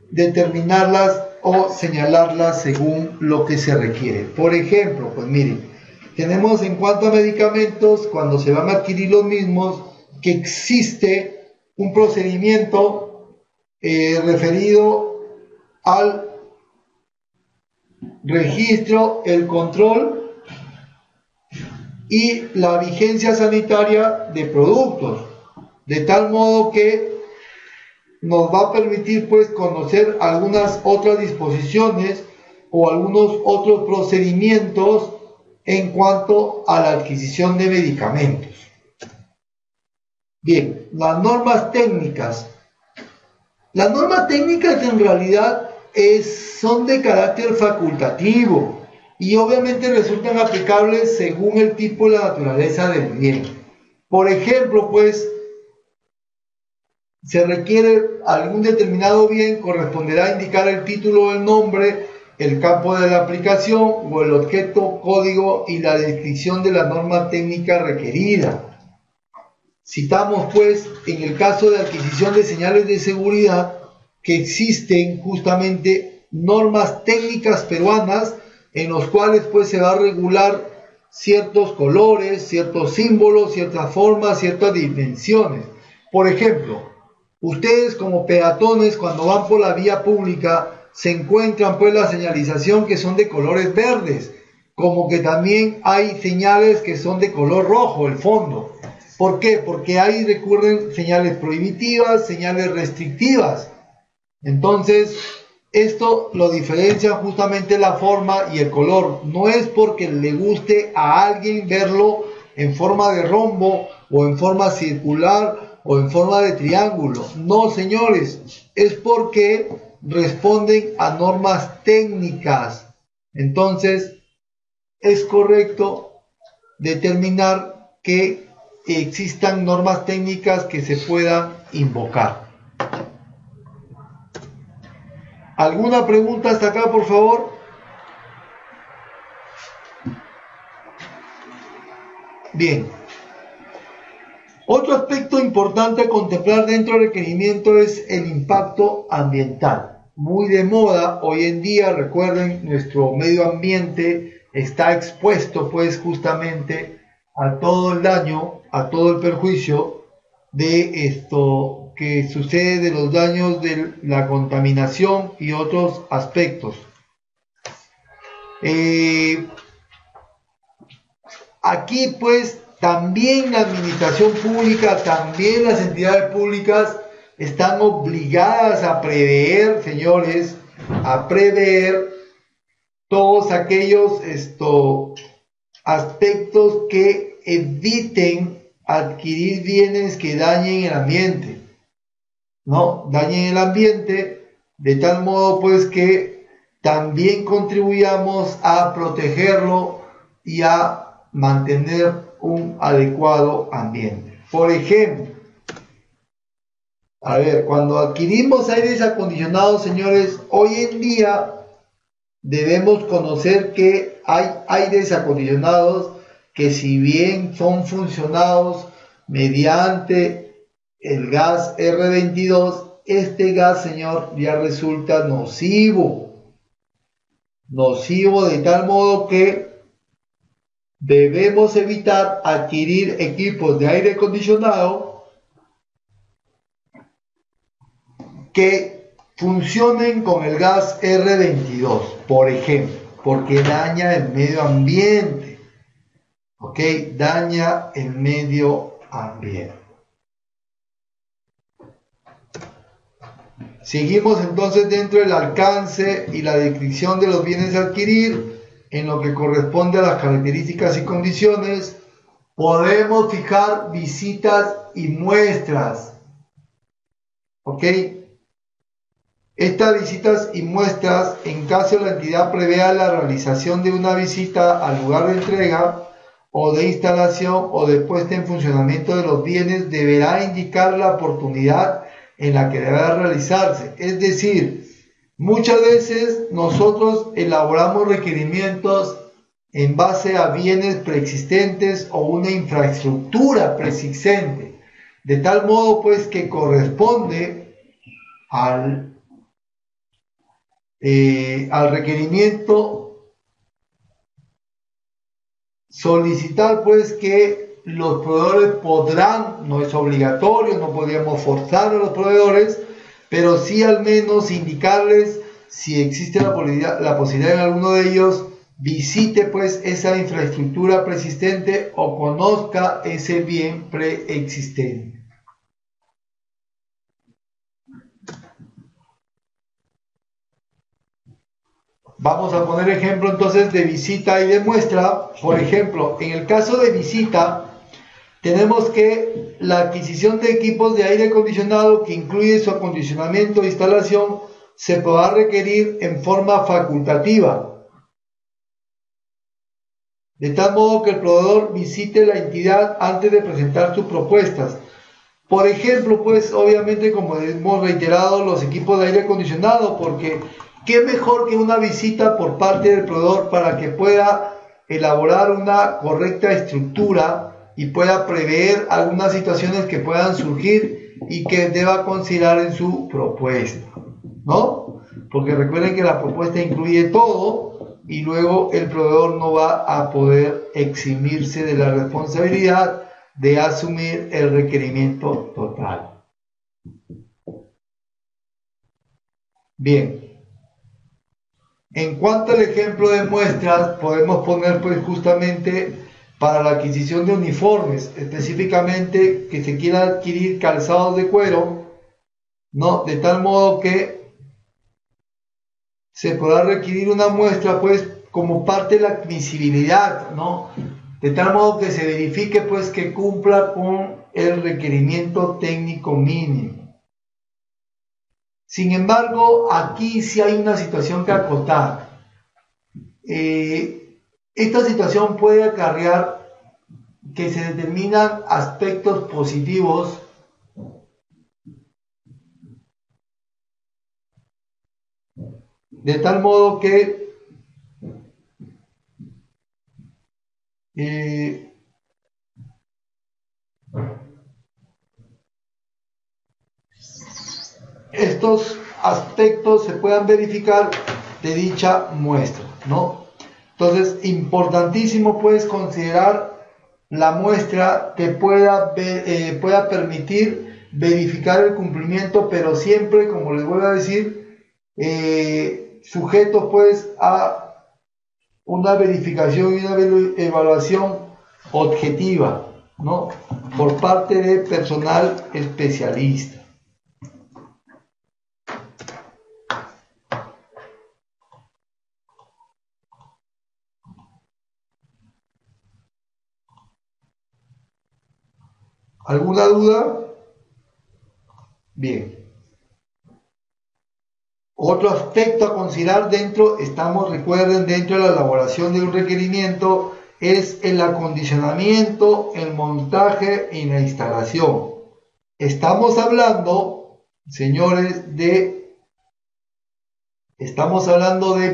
determinarlas o señalarlas según lo que se requiere. Por ejemplo, pues miren, tenemos en cuanto a medicamentos, cuando se van a adquirir los mismos, que existe un procedimiento referido al registro, el control y la vigencia sanitaria de productos, de tal modo que nos va a permitir pues conocer algunas otras disposiciones o algunos otros procedimientos en cuanto a la adquisición de medicamentos. Bien, las normas técnicas. Las normas técnicas en realidad son de carácter facultativo y obviamente resultan aplicables según el tipo y la naturaleza del bien. Por ejemplo, pues, se requiere algún determinado bien, corresponderá indicar el título o el nombre, el campo de la aplicación o el objeto, código y la descripción de la norma técnica requerida. Citamos pues en el caso de adquisición de señales de seguridad que existen justamente normas técnicas peruanas en los cuales pues se va a regular ciertos colores, ciertos símbolos, ciertas formas, ciertas dimensiones. Por ejemplo, ustedes como peatones cuando van por la vía pública se encuentran pues la señalización que son de colores verdes, como que también hay señales que son de color rojo, el fondo. ¿Por qué? Porque ahí recurren señales prohibitivas, señales restrictivas. Entonces, esto lo diferencia justamente la forma y el color. No es porque le guste a alguien verlo en forma de rombo o en forma circular o en forma de triángulo. No, señores, es porque responden a normas técnicas. Entonces, es correcto determinar que existan normas técnicas que se puedan invocar. ¿Alguna pregunta hasta acá, por favor? Bien. Otro aspecto importante a contemplar dentro del requerimiento es el impacto ambiental. Muy de moda hoy en día, recuerden, nuestro medio ambiente está expuesto pues justamente a todo el daño, a todo el perjuicio de esto que sucede, de los daños de la contaminación y otros aspectos. Aquí pues también la administración pública, también las entidades públicas están obligadas a prever, señores, a prever todos aquellos aspectos que eviten adquirir bienes que dañen el ambiente, ¿no? Dañen el ambiente de tal modo pues que también contribuyamos a protegerlo y a mantener un adecuado ambiente. Por ejemplo, a ver, cuando adquirimos aires acondicionados, señores, hoy en día debemos conocer que hay aires acondicionados que si bien son funcionados mediante el gas R22, este gas, señor, ya resulta nocivo de tal modo que debemos evitar adquirir equipos de aire acondicionado que funcionen con el gas R22, por ejemplo, porque daña el medio ambiente. ¿Ok? Daña el medio ambiente. Seguimos entonces dentro del alcance y la descripción de los bienes a adquirir en lo que corresponde a las características y condiciones. Podemos fijar visitas y muestras. ¿Ok? Estas visitas y muestras, en caso la entidad prevea la realización de una visita al lugar de entrega o de instalación o de puesta en funcionamiento de los bienes, deberá indicar la oportunidad en la que deberá realizarse. Es decir, muchas veces nosotros elaboramos requerimientos en base a bienes preexistentes o una infraestructura preexistente, de tal modo pues que corresponde al requerimiento solicitar pues que los proveedores podrán, no es obligatorio, no podríamos forzar a los proveedores, pero sí al menos indicarles si existe la posibilidad en alguno de ellos visite pues esa infraestructura preexistente o conozca ese bien preexistente. Vamos a poner ejemplo entonces de visita y de muestra. Por ejemplo, en el caso de visita, tenemos que la adquisición de equipos de aire acondicionado que incluye su acondicionamiento e instalación se podrá requerir en forma facultativa, de tal modo que el proveedor visite la entidad antes de presentar sus propuestas. Por ejemplo, pues obviamente, como hemos reiterado, los equipos de aire acondicionado, porque qué mejor que una visita por parte del proveedor para que pueda elaborar una correcta estructura y pueda prever algunas situaciones que puedan surgir y que deba considerar en su propuesta, ¿no? Porque recuerden que la propuesta incluye todo y luego el proveedor no va a poder eximirse de la responsabilidad de asumir el requerimiento total. Bien, en cuanto al ejemplo de muestras, podemos poner pues justamente para la adquisición de uniformes, específicamente que se quiera adquirir calzados de cuero, ¿no? De tal modo que se podrá requerir una muestra pues como parte de la admisibilidad, ¿no? De tal modo que se verifique pues que cumpla con el requerimiento técnico mínimo. Sin embargo, aquí sí hay una situación que acotar. Esta situación puede acarrear que se determinan aspectos positivos de tal modo que estos aspectos se puedan verificar de dicha muestra, ¿no? Entonces, importantísimo pues considerar la muestra que pueda permitir verificar el cumplimiento, pero siempre, como les voy a decir, sujeto pues a una verificación y una evaluación objetiva, ¿no? Por parte de personal especialista. ¿Alguna duda? Bien. Otro aspecto a considerar recuerden, dentro de la elaboración de un requerimiento es el acondicionamiento, el montaje y la instalación. Estamos hablando, señores, de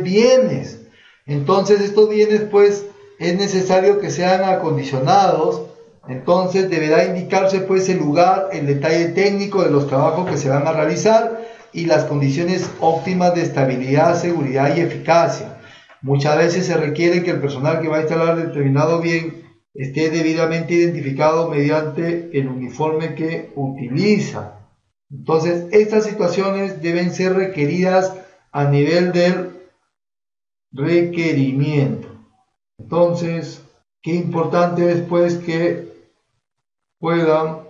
bienes. Entonces, estos bienes, pues, es necesario que sean acondicionados. Entonces deberá indicarse pues el lugar, el detalle técnico de los trabajos que se van a realizar y las condiciones óptimas de estabilidad, seguridad y eficacia. Muchas veces se requiere que el personal que va a instalar determinado bien esté debidamente identificado mediante el uniforme que utiliza. Entonces, estas situaciones deben ser requeridas a nivel del requerimiento. Entonces, qué importante es pues que puedan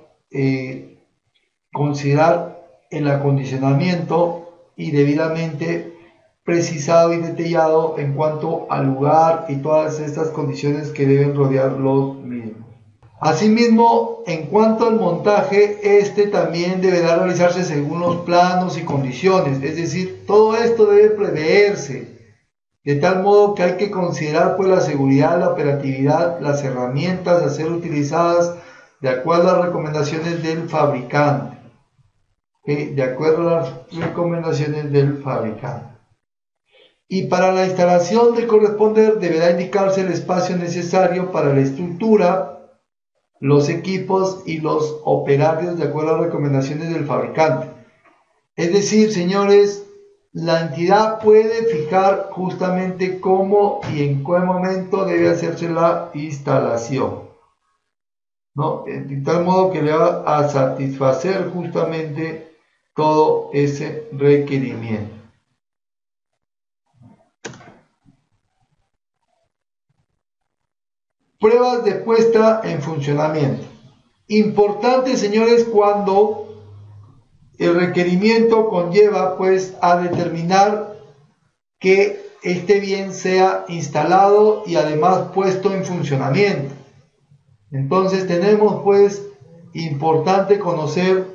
considerar el acondicionamiento y debidamente precisado y detallado en cuanto al lugar y todas estas condiciones que deben rodear los mismos. Asimismo, en cuanto al montaje, este también deberá realizarse según los planos y condiciones, es decir, todo esto debe preverse, de tal modo que hay que considerar pues la seguridad, la operatividad, las herramientas a ser utilizadas de acuerdo a las recomendaciones del fabricante. De acuerdo a las recomendaciones del fabricante. Y para la instalación del corresponder deberá indicarse el espacio necesario para la estructura, los equipos y los operarios de acuerdo a las recomendaciones del fabricante. Es decir, señores, la entidad puede fijar justamente cómo y en qué momento debe hacerse la instalación, ¿no? De tal modo que le va a satisfacer justamente todo ese requerimiento. Pruebas de puesta en funcionamiento. Importante, señores, cuando el requerimiento conlleva pues a determinar que este bien sea instalado y además puesto en funcionamiento. Entonces tenemos pues importante conocer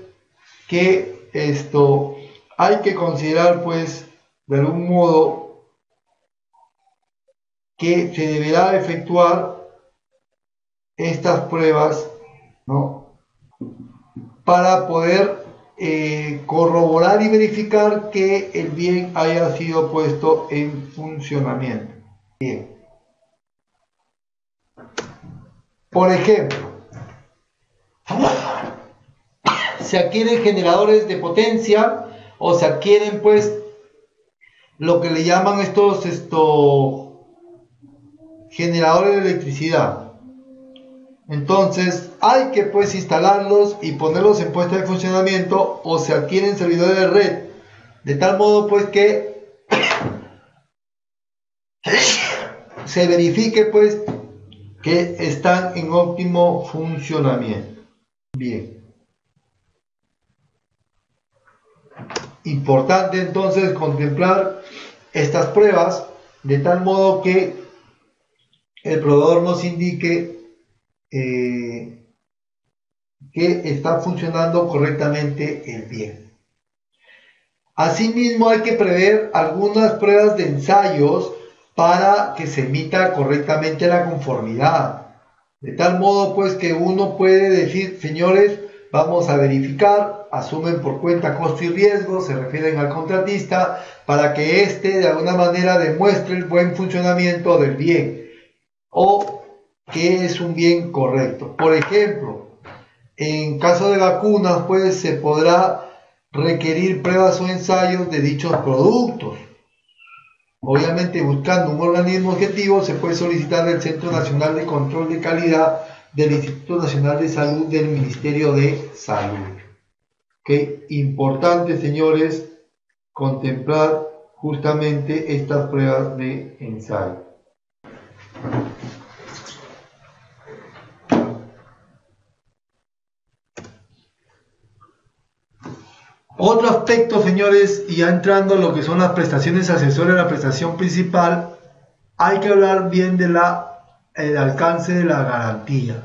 que esto hay que considerar pues de algún modo que se deberá efectuar estas pruebas, ¿no?, para poder corroborar y verificar que el bien haya sido puesto en funcionamiento. Bien. Por ejemplo, se adquieren generadores de potencia o se adquieren pues lo que le llaman estos generadores de electricidad. Entonces hay que pues instalarlos y ponerlos en puesta de funcionamiento, o se adquieren servidores de red, de tal modo pues que se verifique pues que están en óptimo funcionamiento. Bien. Importante entonces contemplar estas pruebas de tal modo que el proveedor nos indique que está funcionando correctamente el bien. Asimismo, hay que prever algunas pruebas de ensayos para que se emita correctamente la conformidad. De tal modo pues que uno puede decir, señores, vamos a verificar, asumen por cuenta costo y riesgo, se refieren al contratista, para que éste de alguna manera demuestre el buen funcionamiento del bien o que es un bien correcto. Por ejemplo, en caso de vacunas, pues se podrá requerir pruebas o ensayos de dichos productos. Obviamente, buscando un organismo objetivo, se puede solicitar del Centro Nacional de Control de Calidad del Instituto Nacional de Salud del Ministerio de Salud. ¿Okay? Importante, señores, contemplar justamente estas pruebas de ensayo. Otro aspecto, señores, y ya entrando a lo que son las prestaciones accesorias a la prestación principal, hay que hablar bien de el alcance de la garantía.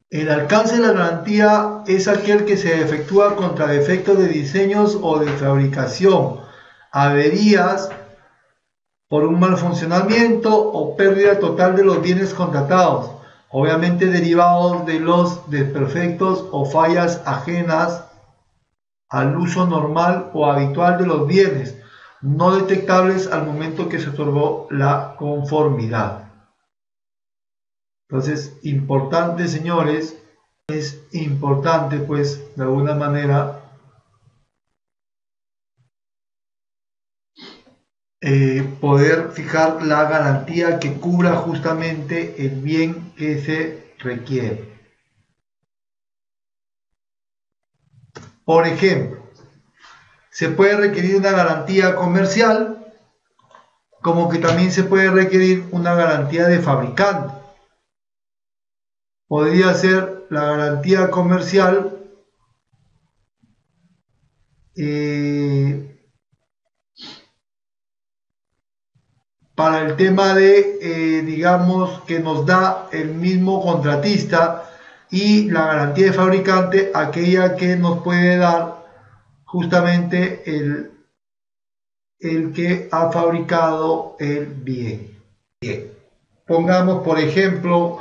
El alcance de la garantía es aquel que se efectúa contra defectos de diseños o de fabricación, averías por un mal funcionamiento o pérdida total de los bienes contratados, obviamente derivados de los desperfectos o fallas ajenas al uso normal o habitual de los bienes, no detectables al momento que se otorgó la conformidad. Entonces, importante, señores, es importante pues de alguna manera poder fijar la garantía que cubra justamente el bien que se requiere. Por ejemplo, se puede requerir una garantía comercial, como que también se puede requerir una garantía de fabricante. Podría ser la garantía comercial para el tema de, digamos, que nos da el mismo contratista, y la garantía de fabricante aquella que nos puede dar justamente el que ha fabricado el bien. Pongamos, por ejemplo,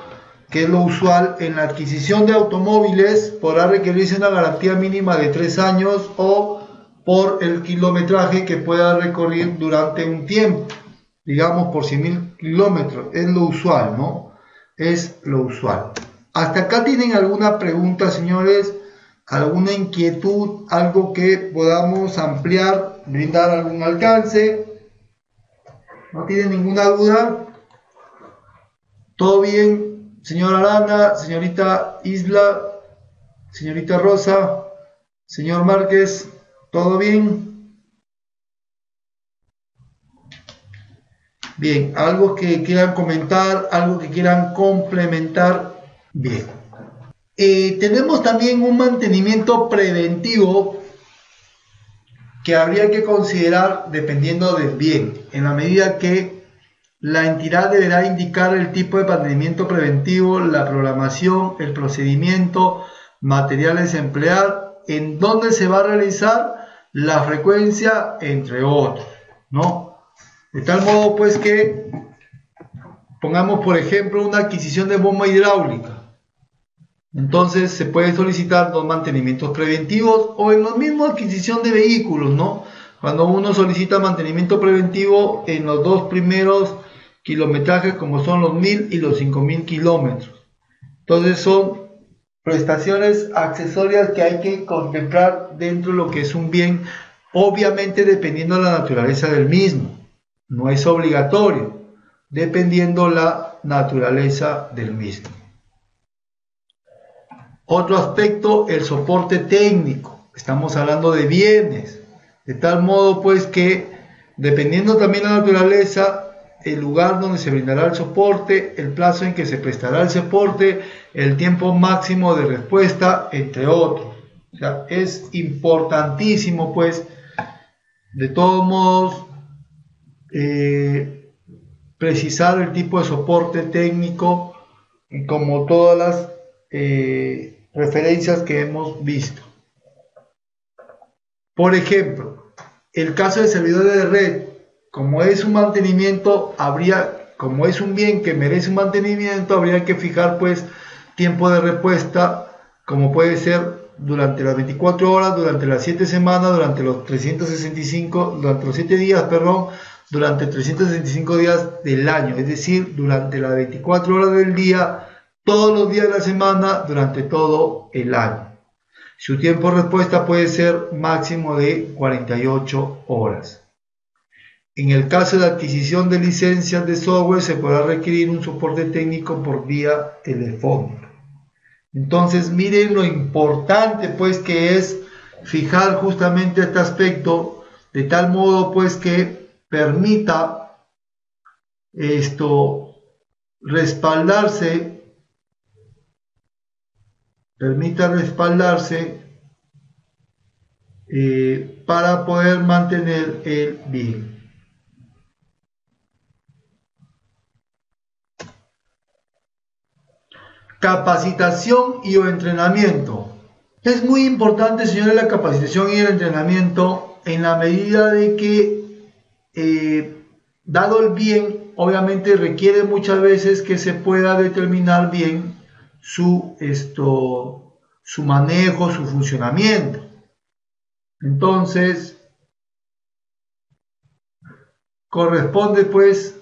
que es lo usual en la adquisición de automóviles, podrá requerirse una garantía mínima de 3 años o por el kilometraje que pueda recorrer durante un tiempo, digamos por 100.000 kilómetros, es lo usual, ¿no? Es lo usual. ¿Hasta acá tienen alguna pregunta, señores? ¿Alguna inquietud? ¿Algo que podamos ampliar? ¿Brindar algún alcance? ¿No tienen ninguna duda? ¿Todo bien, señora Arana, señorita Isla, señorita Rosa, señor Márquez? ¿Todo bien? Bien, ¿algo que quieran comentar? ¿Algo que quieran complementar? Bien. Tenemos también un mantenimiento preventivo que habría que considerar dependiendo del bien, en la medida que la entidad deberá indicar el tipo de mantenimiento preventivo, la programación, el procedimiento, materiales a emplear, en dónde se va a realizar, la frecuencia, entre otros, ¿no? De tal modo pues que pongamos por ejemplo una adquisición de bomba hidráulica. Entonces se puede solicitar dos mantenimientos preventivos, o en la misma adquisición de vehículos, ¿no? Cuando uno solicita mantenimiento preventivo en los dos primeros kilometrajes, como son los 1000 y los 5000 kilómetros. Entonces son prestaciones accesorias que hay que contemplar dentro de lo que es un bien, obviamente dependiendo de la naturaleza del mismo. No es obligatorio, dependiendo la naturaleza del mismo. Otro aspecto, el soporte técnico. Estamos hablando de bienes, de tal modo pues que dependiendo también de la naturaleza, el lugar donde se brindará el soporte, el plazo en que se prestará el soporte, el tiempo máximo de respuesta, entre otros. O sea, es importantísimo pues, de todos modos, precisar el tipo de soporte técnico, como todas las referencias que hemos visto. Por ejemplo, el caso de servidores de red, como es un mantenimiento, como es un bien que merece un mantenimiento, habría que fijar pues tiempo de respuesta, como puede ser durante las 24 horas, durante las 7 semanas, durante los 365, durante los 7 días, perdón, durante 365 días del año, es decir, durante las 24 horas del día, todos los días de la semana, durante todo el año. Su tiempo de respuesta puede ser máximo de 48 horas. En el caso de adquisición de licencias de software, se podrá requerir un soporte técnico por vía telefónica. Entonces, miren lo importante pues que es fijar justamente este aspecto, de tal modo pues que permita respaldarse para poder mantener el bien. Capacitación y o entrenamiento. Es muy importante, señores, la capacitación y el entrenamiento en la medida de que, dado el bien, obviamente requiere muchas veces que se pueda determinar bien su manejo, su funcionamiento. Entonces, corresponde pues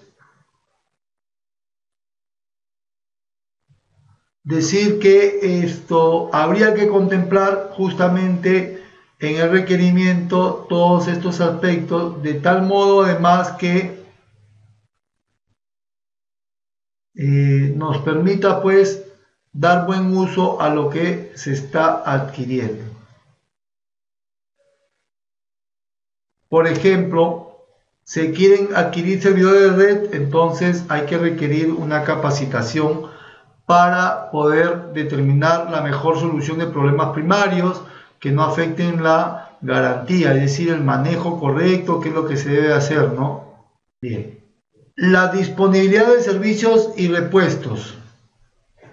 decir que habría que contemplar justamente en el requerimiento todos estos aspectos, de tal modo además que nos permita pues dar buen uso a lo que se está adquiriendo. Por ejemplo, se quieren adquirir servidores de red, entonces hay que requerir una capacitación para poder determinar la mejor solución de problemas primarios que no afecten la garantía, es decir, el manejo correcto, qué es lo que se debe hacer, ¿no? Bien. La disponibilidad de servicios y repuestos.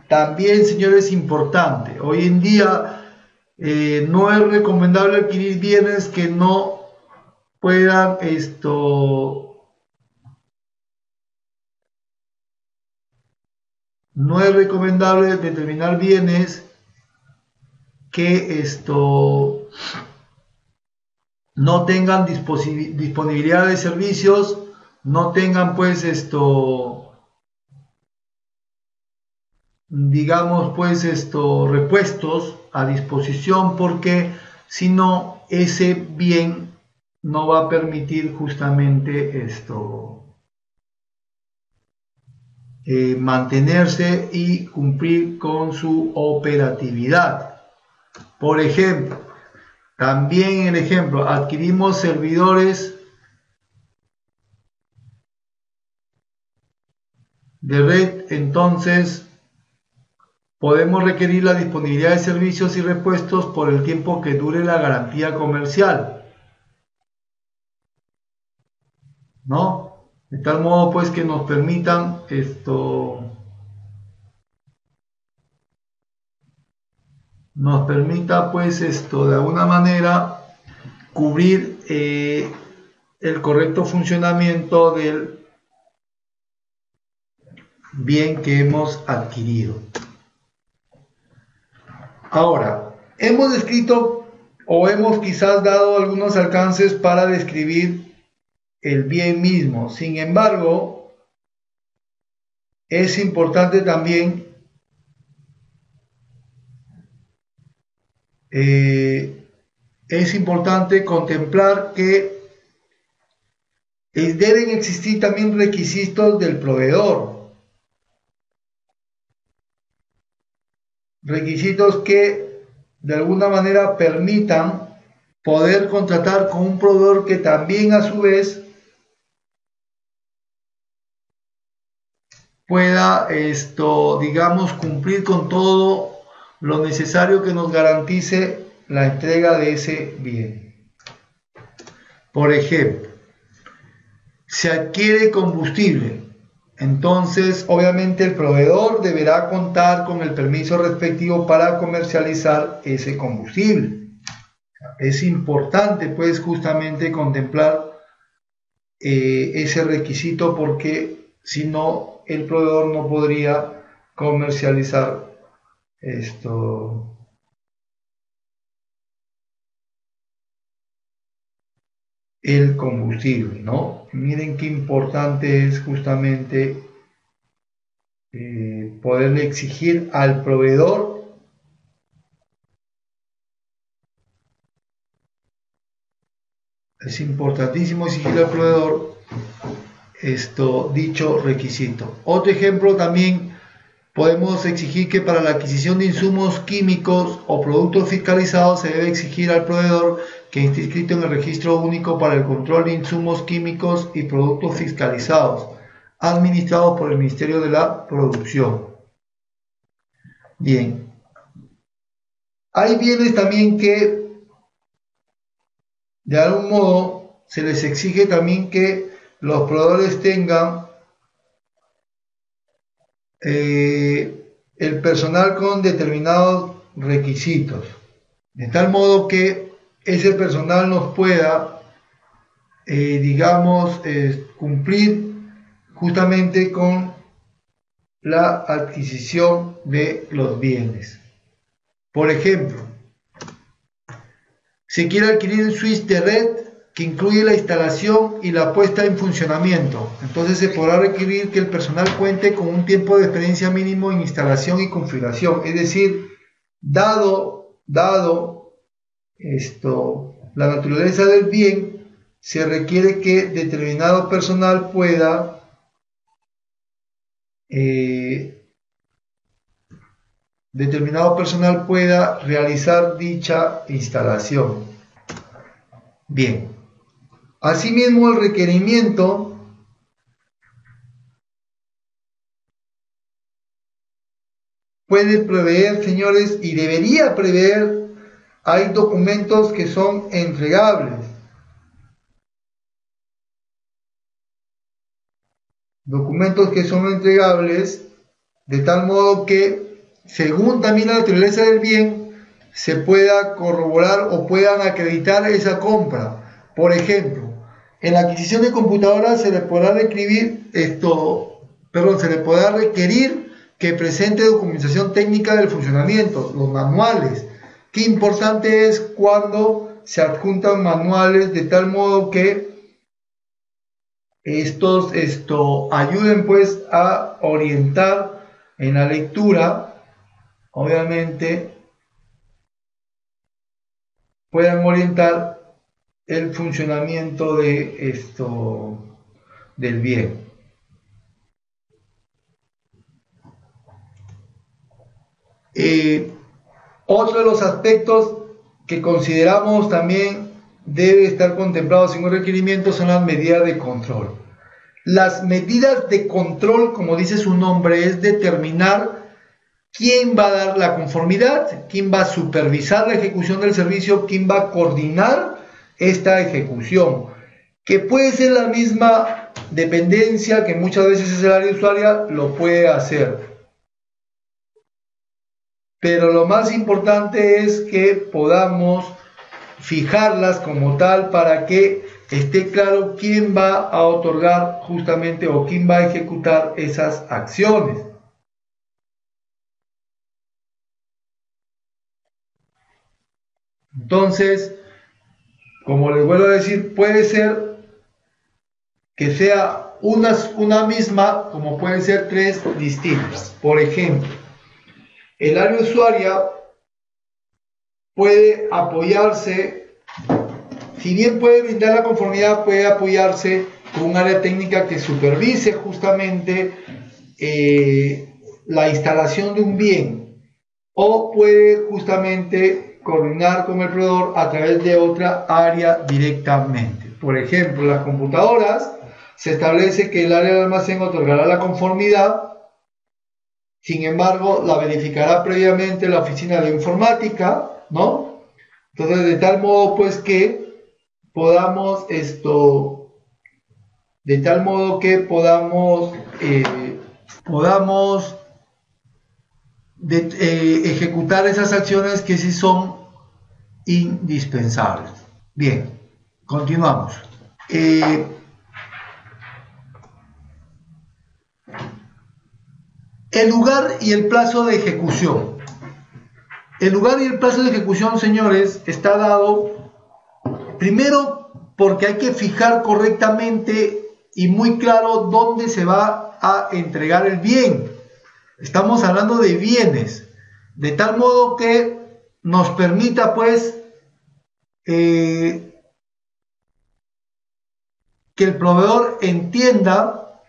También, señores, es importante. Hoy en día no es recomendable adquirir bienes que no puedan no es recomendable determinar bienes que no tengan disponibilidad de servicios, no tengan pues digamos pues repuestos a disposición, porque si no, ese bien no va a permitir justamente mantenerse y cumplir con su operatividad. Por ejemplo, también el ejemplo, adquirimos servidores de red, entonces podemos requerir la disponibilidad de servicios y repuestos por el tiempo que dure la garantía comercial, ¿no? de tal modo pues que nos permitan de alguna manera cubrir el correcto funcionamiento del bien que hemos adquirido. Ahora, hemos descrito o hemos quizás dado algunos alcances para describir el bien mismo. Sin embargo, es importante también contemplar que deben existir también requisitos del proveedor. Requisitos que de alguna manera permitan poder contratar con un proveedor que también a su vez pueda digamos, cumplir con todo lo necesario que nos garantice la entrega de ese bien. Por ejemplo, se adquiere combustible, entonces obviamente el proveedor deberá contar con el permiso respectivo para comercializar ese combustible. Es importante pues justamente contemplar ese requisito, porque si no, el proveedor no podría comercializar el combustible, ¿no? Miren qué importante es justamente poderle exigir al proveedor es importantísimo exigir al proveedor dicho requisito. Otro ejemplo también podemos exigir que para la adquisición de insumos químicos o productos fiscalizados se debe exigir al proveedor que esté inscrito en el Registro Único para el Control de Insumos Químicos y Productos Fiscalizados, administrados por el Ministerio de la Producción. Bien. Hay bienes también que de algún modo se les exige también que los proveedores tengan el personal con determinados requisitos, de tal modo que ese personal nos pueda, digamos, cumplir justamente con la adquisición de los bienes. Por ejemplo, se quiere adquirir un switch de red que incluye la instalación y la puesta en funcionamiento. Entonces se podrá requerir que el personal cuente con un tiempo de experiencia mínimo en instalación y configuración. Es decir, dado la naturaleza del bien, se requiere que determinado personal pueda realizar dicha instalación. Bien. Asimismo, el requerimiento puede prever, señores, y debería prever, hay documentos que son entregables. Documentos que son entregables de tal modo que, según también la naturaleza del bien, se pueda corroborar o puedan acreditar esa compra. Por ejemplo, en la adquisición de computadoras se le podrá requerir que presente documentación técnica del funcionamiento, los manuales. Qué importante es cuando se adjuntan manuales de tal modo que estos ayuden pues a orientar en la lectura, obviamente puedan orientar el funcionamiento de del bien. Otro de los aspectos que consideramos también debe estar contemplados en un requerimiento son las medidas de control. Las medidas de control, como dice su nombre, es determinar quién va a dar la conformidad, quién va a supervisar la ejecución del servicio, quién va a coordinar esta ejecución, que puede ser la misma dependencia que muchas veces es el área usuaria, lo puede hacer. Pero lo más importante es que podamos fijarlas como tal para que esté claro quién va a otorgar justamente o quién va a ejecutar esas acciones. Entonces, como les vuelvo a decir, puede ser que sea una misma, como pueden ser tres distintas. Por ejemplo, el área usuaria puede apoyarse, si bien puede brindar la conformidad, puede apoyarse con un área técnica que supervise justamente la instalación de un bien, o puede justamente coordinar con el proveedor a través de otra área directamente. Por ejemplo, las computadoras, se establece que el área de almacén otorgará la conformidad, sin embargo, la verificará previamente la oficina de informática, ¿no? Entonces, de tal modo, pues, que podamos ejecutar esas acciones que sí son indispensables. Bien, continuamos. El lugar y el plazo de ejecución. El lugar y el plazo de ejecución, señores, está dado primero porque hay que fijar correctamente y muy claro dónde se va a entregar el bien. Estamos hablando de bienes, de tal modo que nos permita, pues, que el proveedor entienda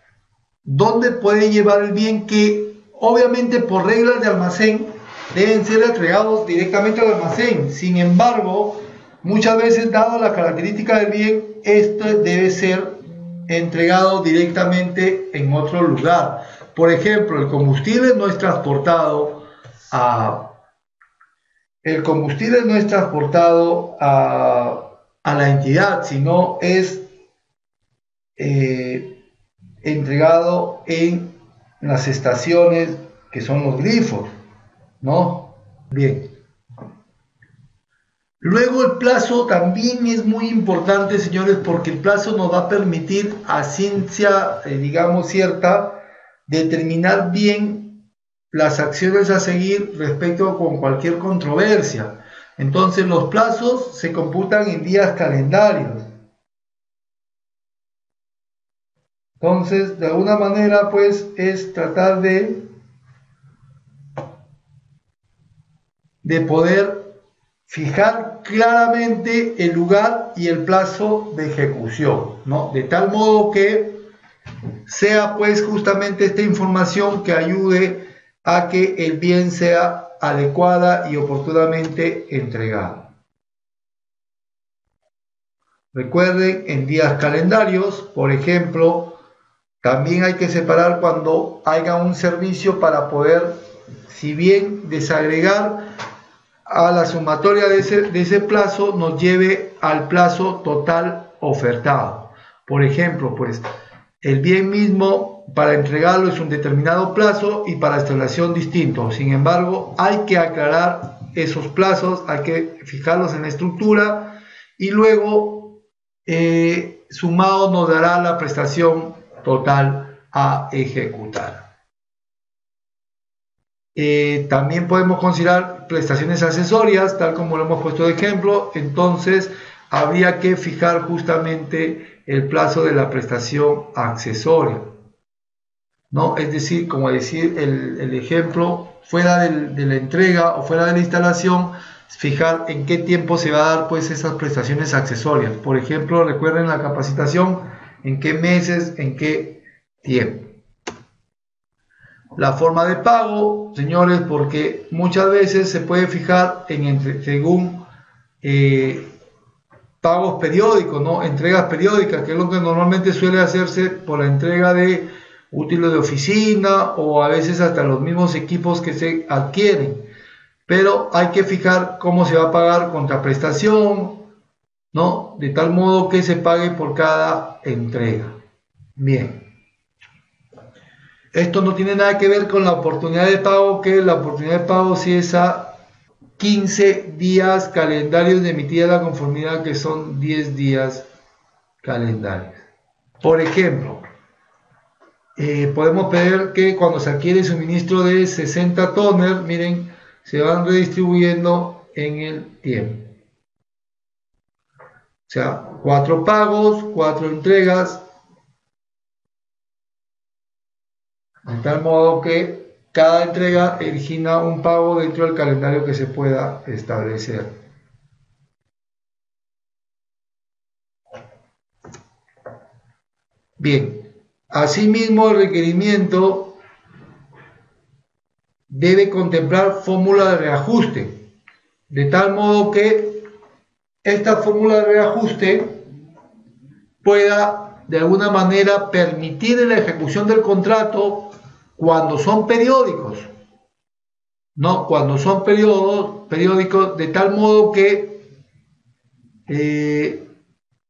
dónde puede llevar el bien, que obviamente por reglas de almacén deben ser entregados directamente al almacén. Sin embargo, muchas veces, dado la característica del bien, este debe ser entregado directamente en otro lugar. Por ejemplo, el combustible no es transportado a la entidad, sino es entregado en las estaciones que son los grifos, ¿no? Bien. Luego el plazo también es muy importante, señores, porque el plazo nos va a permitir a ciencia, digamos, cierta, determinar bien las acciones a seguir respecto con cualquier controversia. Entonces los plazos se computan en días calendarios. Entonces, de alguna manera, pues, es tratar de poder fijar claramente el lugar y el plazo de ejecución, ¿no? De tal modo que sea, pues, justamente esta información que ayude a que el bien sea adecuada y oportunamente entregado. Recuerden, en días calendarios, por ejemplo, también hay que separar cuando haya un servicio para poder, si bien desagregar a la sumatoria de ese plazo, nos lleve al plazo total ofertado. Por ejemplo, pues el bien mismo para entregarlo es un determinado plazo y para instalación distinto. Sin embargo, hay que aclarar esos plazos, hay que fijarlos en la estructura y luego sumado nos dará la prestación total a ejecutar. También podemos considerar prestaciones accesorias, tal como lo hemos puesto de ejemplo. Entonces habría que fijar justamente el plazo de la prestación accesoria, ¿no? Es decir, como decir el ejemplo, fuera de la entrega o fuera de la instalación, fijar en qué tiempo se va a dar, pues, esas prestaciones accesorias. Por ejemplo, recuerden la capacitación, en qué meses, en qué tiempo. La forma de pago, señores, porque muchas veces se puede fijar según pagos periódicos, ¿no? Entregas periódicas, que es lo que normalmente suele hacerse por la entrega de útiles de oficina o a veces hasta los mismos equipos que se adquieren. Pero hay que fijar cómo se va a pagar contraprestación, ¿no? De tal modo que se pague por cada entrega. Bien. Esto no tiene nada que ver con la oportunidad de pago, que la oportunidad de pago sí es a 15 días calendarios de emitida la conformidad, que son 10 días calendarios. Por ejemplo, podemos pedir que cuando se adquiere suministro de 60 toners, miren, se van redistribuyendo en el tiempo. O sea, 4 pagos, 4 entregas, de tal modo que cada entrega origina un pago dentro del calendario que se pueda establecer. Bien, asimismo el requerimiento debe contemplar fórmula de reajuste, de tal modo que esta fórmula de reajuste pueda de alguna manera permitir la ejecución del contrato cuando son periódicos, ¿no? Cuando son periódicos, de tal modo que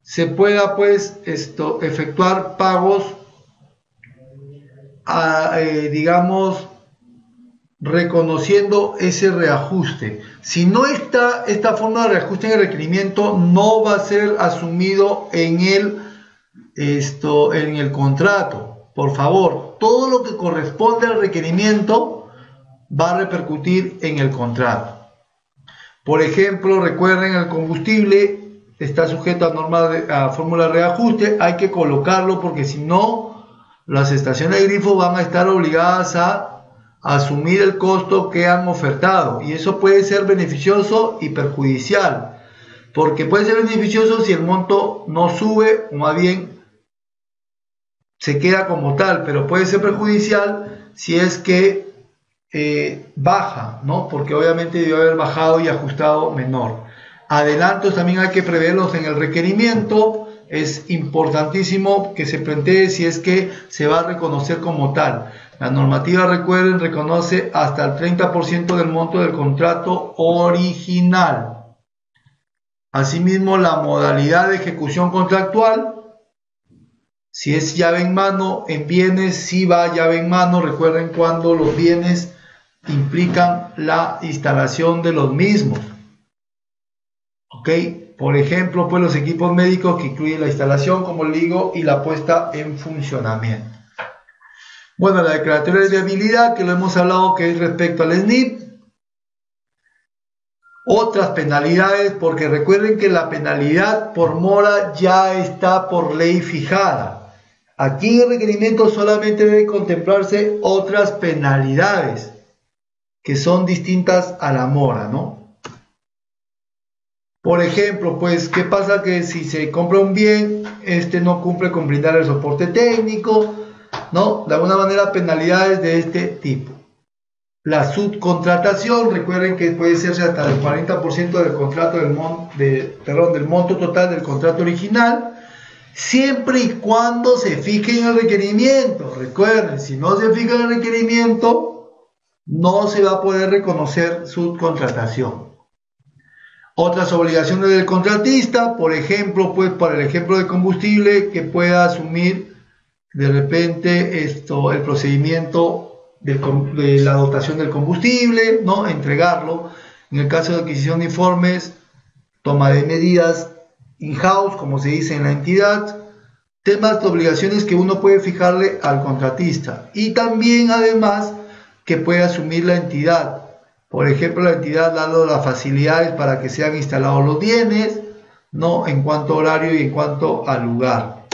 se pueda pues efectuar pagos digamos reconociendo ese reajuste. Si no está esta forma de reajuste en el requerimiento, no va a ser asumido en el contrato. Por favor, todo lo que corresponde al requerimiento va a repercutir en el contrato. Por ejemplo, recuerden, el combustible está sujeto a fórmula de reajuste, hay que colocarlo porque si no, las estaciones de grifo van a estar obligadas a asumir el costo que han ofertado, y eso puede ser beneficioso y perjudicial, porque puede ser beneficioso si el monto no sube o más bien se queda como tal, pero puede ser perjudicial si es que baja, ¿no? Porque obviamente debe haber bajado y ajustado menor. Adelantos también hay que preverlos en el requerimiento. Es importantísimo que se plantee si es que se va a reconocer como tal. La normativa, recuerden, reconoce hasta el 30% del monto del contrato original. Asimismo, la modalidad de ejecución contractual, si es llave en mano, en bienes, si va llave en mano. Recuerden cuando los bienes implican la instalación de los mismos. ¿Ok? Por ejemplo, pues los equipos médicos, que incluyen la instalación, como les digo, y la puesta en funcionamiento. Bueno, la declaratoria de viabilidad, que lo hemos hablado, que es respecto al SNIP. Otras penalidades, porque recuerden que la penalidad por mora ya está por ley fijada. Aquí en el requerimiento solamente debe contemplarse otras penalidades que son distintas a la mora, ¿no? Por ejemplo, pues, ¿qué pasa? Que si se compra un bien, no cumple con brindar el soporte técnico, ¿no? De alguna manera, penalidades de este tipo. La subcontratación, recuerden que puede serse hasta el 40% del contrato del monto total del contrato original, siempre y cuando se fije en el requerimiento. Recuerden, si no se fija en el requerimiento, no se va a poder reconocer subcontratación. Otras obligaciones del contratista, por ejemplo, pues para el ejemplo de combustible, que pueda asumir de repente el procedimiento de la dotación del combustible, ¿no? Entregarlo. En el caso de adquisición de informes, toma de medidas in-house, como se dice en la entidad. Temas de obligaciones que uno puede fijarle al contratista, y también además que puede asumir la entidad. Por ejemplo, la entidad dando las facilidades para que sean instalados los bienes, ¿no? En cuanto a horario y en cuanto al lugar.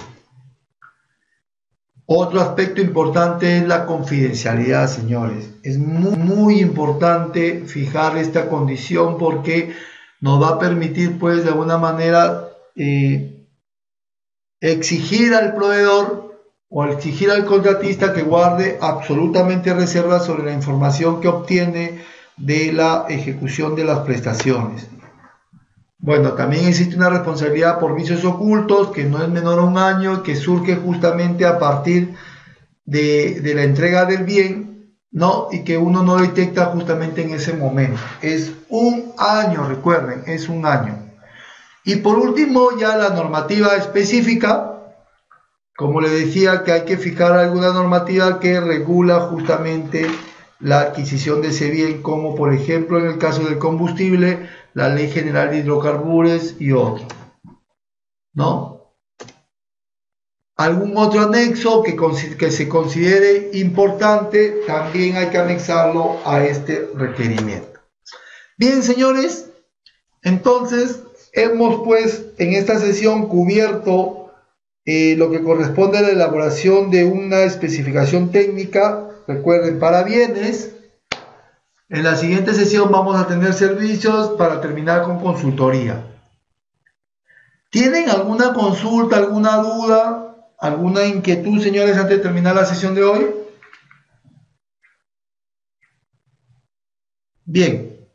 Otro aspecto importante es la confidencialidad, señores. Es muy importante fijar esta condición porque nos va a permitir, pues, de alguna manera, exigir al proveedor o exigir al contratista que guarde absolutamente reservas sobre la información que obtiene de la ejecución de las prestaciones. Bueno, también existe una responsabilidad por vicios ocultos que no es menor a 1 año, que surge justamente a partir de la entrega del bien, ¿no? Y que uno no detecta justamente en ese momento. Es 1 año, recuerden, es 1 año. Y por último, ya la normativa específica. Como le decía, que hay que fijar alguna normativa que regula justamente la adquisición de ese bien, como por ejemplo en el caso del combustible, la Ley General de Hidrocarburos y otros, ¿no? Algún otro anexo que se considere importante, también hay que anexarlo a este requerimiento. Bien, señores, entonces hemos pues en esta sesión cubierto lo que corresponde a la elaboración de una especificación técnica, recuerden, para bienes. En la siguiente sesión vamos a tener servicios para terminar con consultoría. ¿Tienen alguna consulta, alguna duda, alguna inquietud, señores, antes de terminar la sesión de hoy? Bien,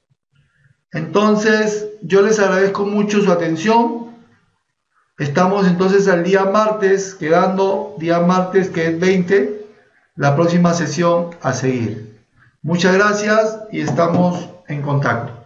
entonces yo les agradezco mucho su atención. Estamos entonces al día martes, quedando día martes que es 20, la próxima sesión a seguir. Muchas gracias y estamos en contacto.